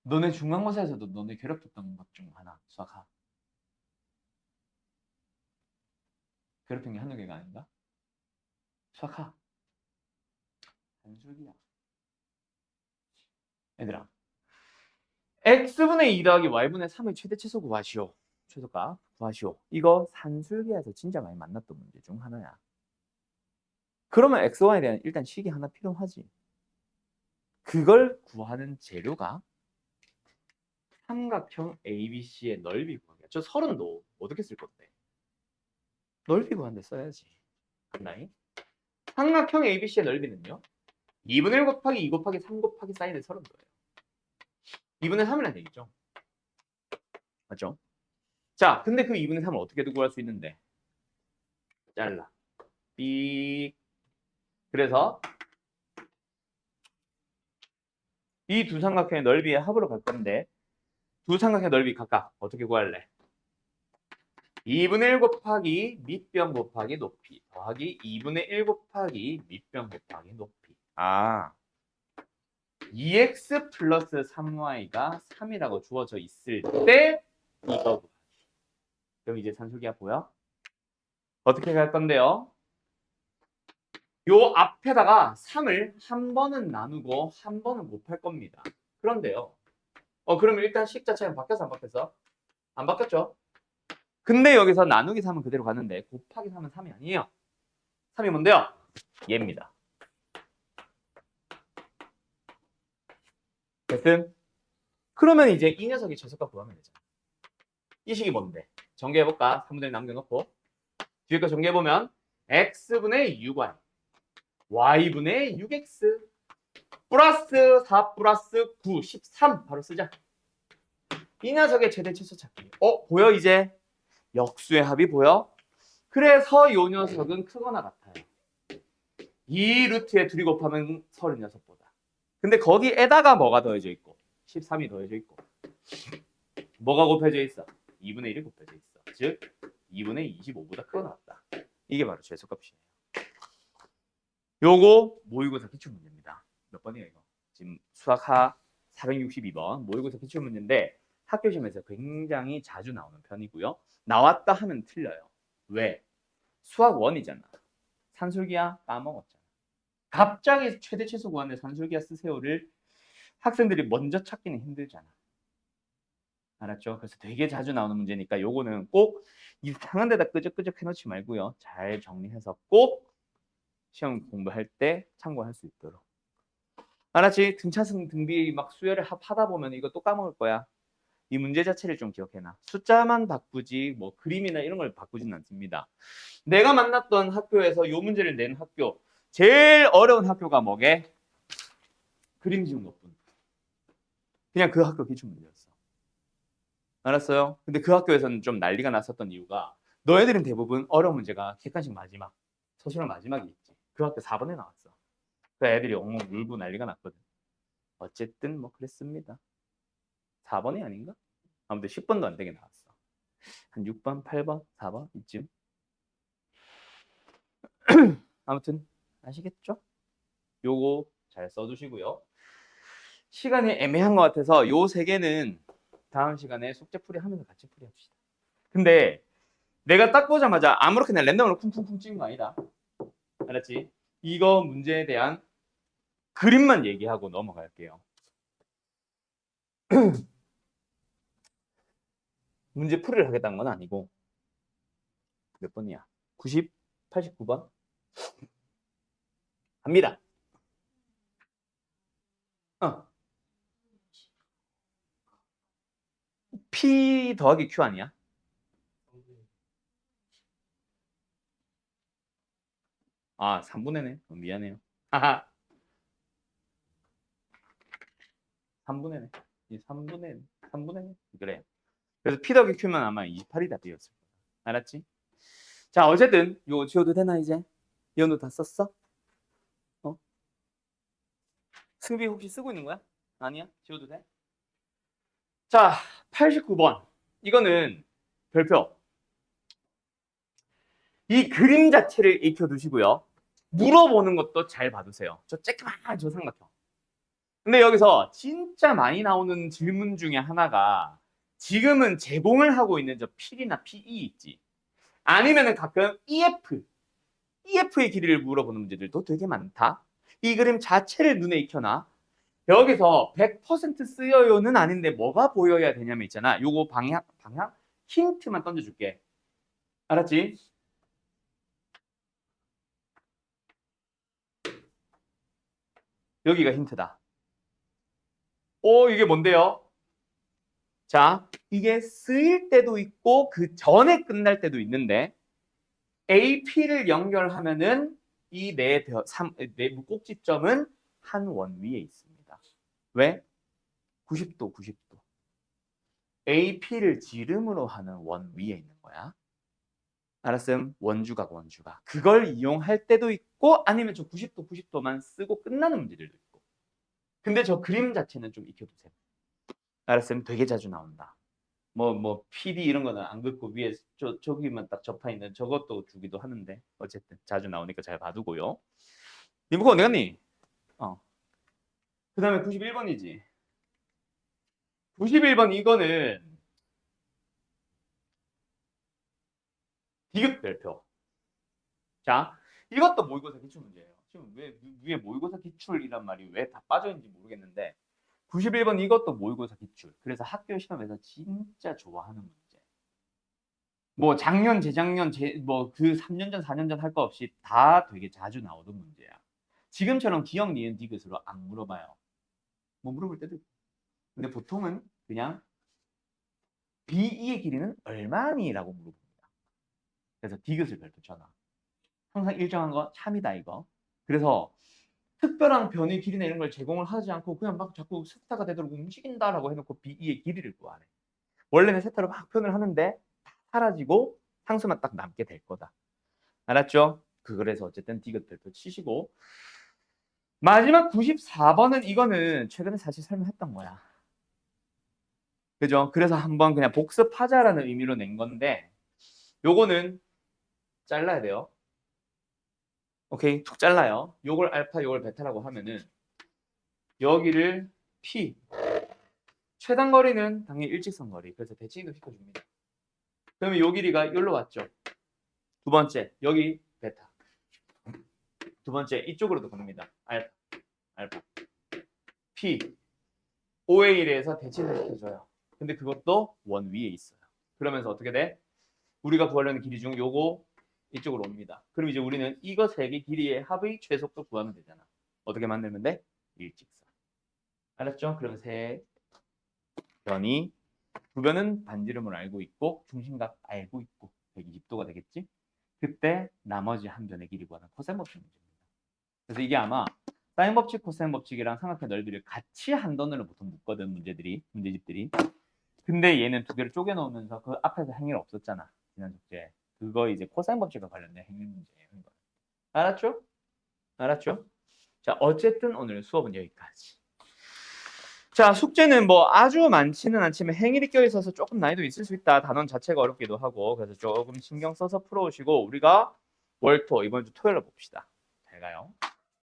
너네 중간고사에서도 너네 괴롭혔던 것 중 하나, 수학하. 괴롭힌 게 한두 개가 아닌가? 수학하. 한줄기야. 얘들아. x분의 2 더하기 y분의 3의 최대 최소 구하시오. 최소값 구하시오. 이거 산술기에서 진짜 많이 만났던 문제 중 하나야. 그러면 x, y에 대한 일단 식이 하나 필요하지. 그걸 구하는 재료가 삼각형 ABC의 넓이 구하기야. 저 서른도 어떻게 쓸 건데? 넓이 구하는데 써야지. 맞나이? 삼각형 ABC의 넓이는요? 2분의 1 곱하기 2 곱하기 3 곱하기 사인의 서른도예요. 2분의 3이라는 얘기죠. 맞죠? 자, 근데 그 2분의 3을 어떻게든 구할 수 있는데 잘라. 삑. 그래서 이 두 삼각형의 넓이의 합으로 갈 건데 두 삼각형의 넓이 각각 어떻게 구할래? 2분의 1 곱하기 밑변 곱하기 높이 더하기 2분의 1 곱하기 밑변 곱하기 높이. 아, 2x 플러스 3y가 3이라고 주어져 있을 때 이거 구하기. 그럼 이제 산술기가 보여? 어떻게 갈 건데요? 요 앞에다가 3을 한 번은 나누고 한 번은 곱할 겁니다. 그런데요. 그러면 일단 식 자체가 바뀌어서 안 바뀌었어? 안 바뀌었죠? 근데 여기서 나누기 3은 그대로 가는데 곱하기 3은 3이 아니에요. 3이 뭔데요? 얘입니다. 됐음? 그러면 이제 이 녀석이 최소값 구하면 되잖아. 이 식이 뭔데? 전개해볼까? 3분의 1 남겨놓고 뒤에 거 전개해보면 x분의 6y y분의 6x 플러스 4 플러스 9 13 바로 쓰자. 이 녀석의 최대 최소 찾기. 보여 이제? 역수의 합이 보여? 그래서 이 녀석은 크거나 같아요. 이 루트에 둘이 곱하면 36보다. 근데 거기에다가 뭐가 더해져 있고 13이 더해져 있고 뭐가 곱해져 있어? 2분의 1이 곱해져 있어. 즉 2분의 25보다 크거나 같다. 이게 바로 최소값이에요. 요거 모의고사 기출문제입니다. 몇 번이에요 이거? 지금 수학하 462번 모의고사 기출문제인데 학교 시험에서 굉장히 자주 나오는 편이고요. 나왔다 하면 틀려요. 왜? 수학 원이잖아. 산술기야 까먹었잖아. 갑자기 최대 최소 구하는데 산술기야 쓰세요를 학생들이 먼저 찾기는 힘들잖아. 알았죠? 그래서 되게 자주 나오는 문제니까 요거는 꼭 이상한 데다 끄적끄적 해놓지 말고요. 잘 정리해서 꼭 시험 공부할 때 참고할 수 있도록. 알았지? 등차승 등비 막 수열을 하다 보면 이거 또 까먹을 거야. 이 문제 자체를 좀 기억해놔. 숫자만 바꾸지 뭐 그림이나 이런 걸 바꾸진 않습니다. 내가 만났던 학교에서 요 문제를 낸 학교 제일 어려운 학교가 뭐게? 그림 지운 것뿐. 그냥 그 학교 기출문제였어. 알았어요? 근데 그 학교에서는 좀 난리가 났었던 이유가 너희들은 대부분 어려운 문제가 객관식 마지막, 서술형 마지막이 있지. 그 학교 4번에 나왔어. 그 애들이 엉엉 울고 난리가 났거든. 어쨌든 뭐 그랬습니다. 4번이 아닌가? 아무튼 10번도 안 되게 나왔어. 한 6번, 8번, 4번 이쯤. 아무튼 아시겠죠? 요거 잘 써두시고요. 시간이 애매한 것 같아서 요 세 개는 다음 시간에 숙제 풀이하면서 같이 풀이합시다. 근데 내가 딱 보자마자 아무렇게나 랜덤으로 쿵쿵쿵 찍은 거 아니다. 알았지? 이거 문제에 대한 그림만 얘기하고 넘어갈게요. 문제 풀이를 하겠다는 건 아니고 몇 번이야? 90? 89번? 갑니다. P 더하기 Q 아니야? 아, 3분의 4네. 미안해요. 하하. 3분의 4. 이 3분의 4. 그래. 그래서 P 더하기 Q면 아마 28이 답이었을 거야. 알았지? 자, 어쨌든 이거 지워도 되나 이제? 이현도 다 썼어? 어? 승비 혹시 쓰고 있는 거야? 아니야? 지워도 돼? 자, 89번. 이거는 별표. 이 그림 자체를 익혀두시고요. 물어보는 것도 잘 봐두세요. 저 쬐끄만 저 삼각형. 근데 여기서 진짜 많이 나오는 질문 중에 하나가 지금은 제공을 하고 있는 저 P나 PE 있지. 아니면은 가끔 EF의 길이를 물어보는 문제들도 되게 많다. 이 그림 자체를 눈에 익혀놔. 여기서 100% 쓰여요는 아닌데 뭐가 보여야 되냐면 있잖아. 요거 방향 힌트만 던져줄게. 알았지? 여기가 힌트다. 이게 뭔데요? 자, 이게 쓰일 때도 있고 그 전에 끝날 때도 있는데 AP를 연결하면은 이 내부 꼭지점은 한 원 위에 있습니다. 왜? 90도, 90도. AP를 지름으로 하는 원 위에 있는 거야. 알았음? 원주각, 원주각. 그걸 이용할 때도 있고 아니면 저 90도, 90도만 쓰고 끝나는 문제들도 있고. 근데 저 그림 자체는 좀 익혀두세요. 알았음? 되게 자주 나온다. PD 이런 거는 안 긋고 위에 저기만 딱 접하 있는 저것도 주기도 하는데 어쨌든 자주 나오니까 잘 봐두고요. 리모컨 어디 갔니? 그 다음에 91번이지. 91번 이거는 디귿별표. 자, 이것도 모의고사 기출 문제예요. 지금 왜 위에 모의고사 기출이란 말이 왜 다 빠져있는지 모르겠는데 91번 이것도 모의고사 기출. 그래서 학교 시험에서 진짜 좋아하는 문제. 뭐 작년, 재작년, 뭐 그 3년 전, 4년 전 할 거 없이 다 되게 자주 나오던 문제야. 지금처럼 기억, 니은, 디귿으로 안 물어봐요. 뭐 물어볼 때도 있고. 근데 보통은 그냥 BE의 길이는 얼마니? 라고 물어봅니다. 그래서 디귿을 별표 쳐놔. 항상 일정한 거 참이다 이거. 그래서 특별한 변의 길이나 이런 걸 제공을 하지 않고 그냥 막 자꾸 세타가 되도록 움직인다라고 해놓고 BE의 길이를 구하래. 원래는 세타로 막 표현을 하는데 다 사라지고 상수만 딱 남게 될 거다. 알았죠? 그래서 어쨌든 디귿 별표 치시고 마지막 94번은 이거는 최근에 사실 설명했던 거야. 그죠? 그래서 한번 그냥 복습하자라는 의미로 낸 건데 요거는 잘라야 돼요. 오케이, 툭 잘라요. 요걸 알파, 요걸 베타라고 하면은 여기를 P 최단 거리는 당연히 일직선 거리. 그래서 대칭도 시켜줍니다. 그러면 요 길이가 여기로 왔죠. 두 번째, 여기 베타. 두 번째, 이쪽으로도 갑니다. 알파, 알파. P, OA 1에서 대칭을 시켜줘요. 근데 그것도 원 위에 있어요. 그러면서 어떻게 돼? 우리가 구하려는 길이 중 요거 이쪽으로 옵니다. 그럼 이제 우리는 이거 세 개 길이의 합의 최속도 구하면 되잖아. 어떻게 만들면 돼? 일직선. 알았죠? 그러면 세 변이 두 변은 반지름을 알고 있고 중심각 알고 있고 120도가 되겠지? 그때 나머지 한 변의 길이 구하는 코사인 법칙 문제입니다. 그래서 이게 아마 사인 법칙, 코사인 법칙이랑 삼각형 넓이를 같이 한 단어로 보통 묶거든 문제집들이. 근데 얘는 두 개를 쪼개 놓으면서 그 앞에서 행위가 없었잖아. 지난 숙제. 그거 이제 코사인 법칙과 관련된 행위 문제예요. 알았죠? 알았죠? 자, 어쨌든 오늘 수업은 여기까지. 자, 숙제는 뭐 아주 많지는 않지만 행일이 껴있어서 조금 난이도 있을 수 있다. 단원 자체가 어렵기도 하고 그래서 조금 신경 써서 풀어오시고 우리가 월토 이번 주 토요일에 봅시다. 잘 가요.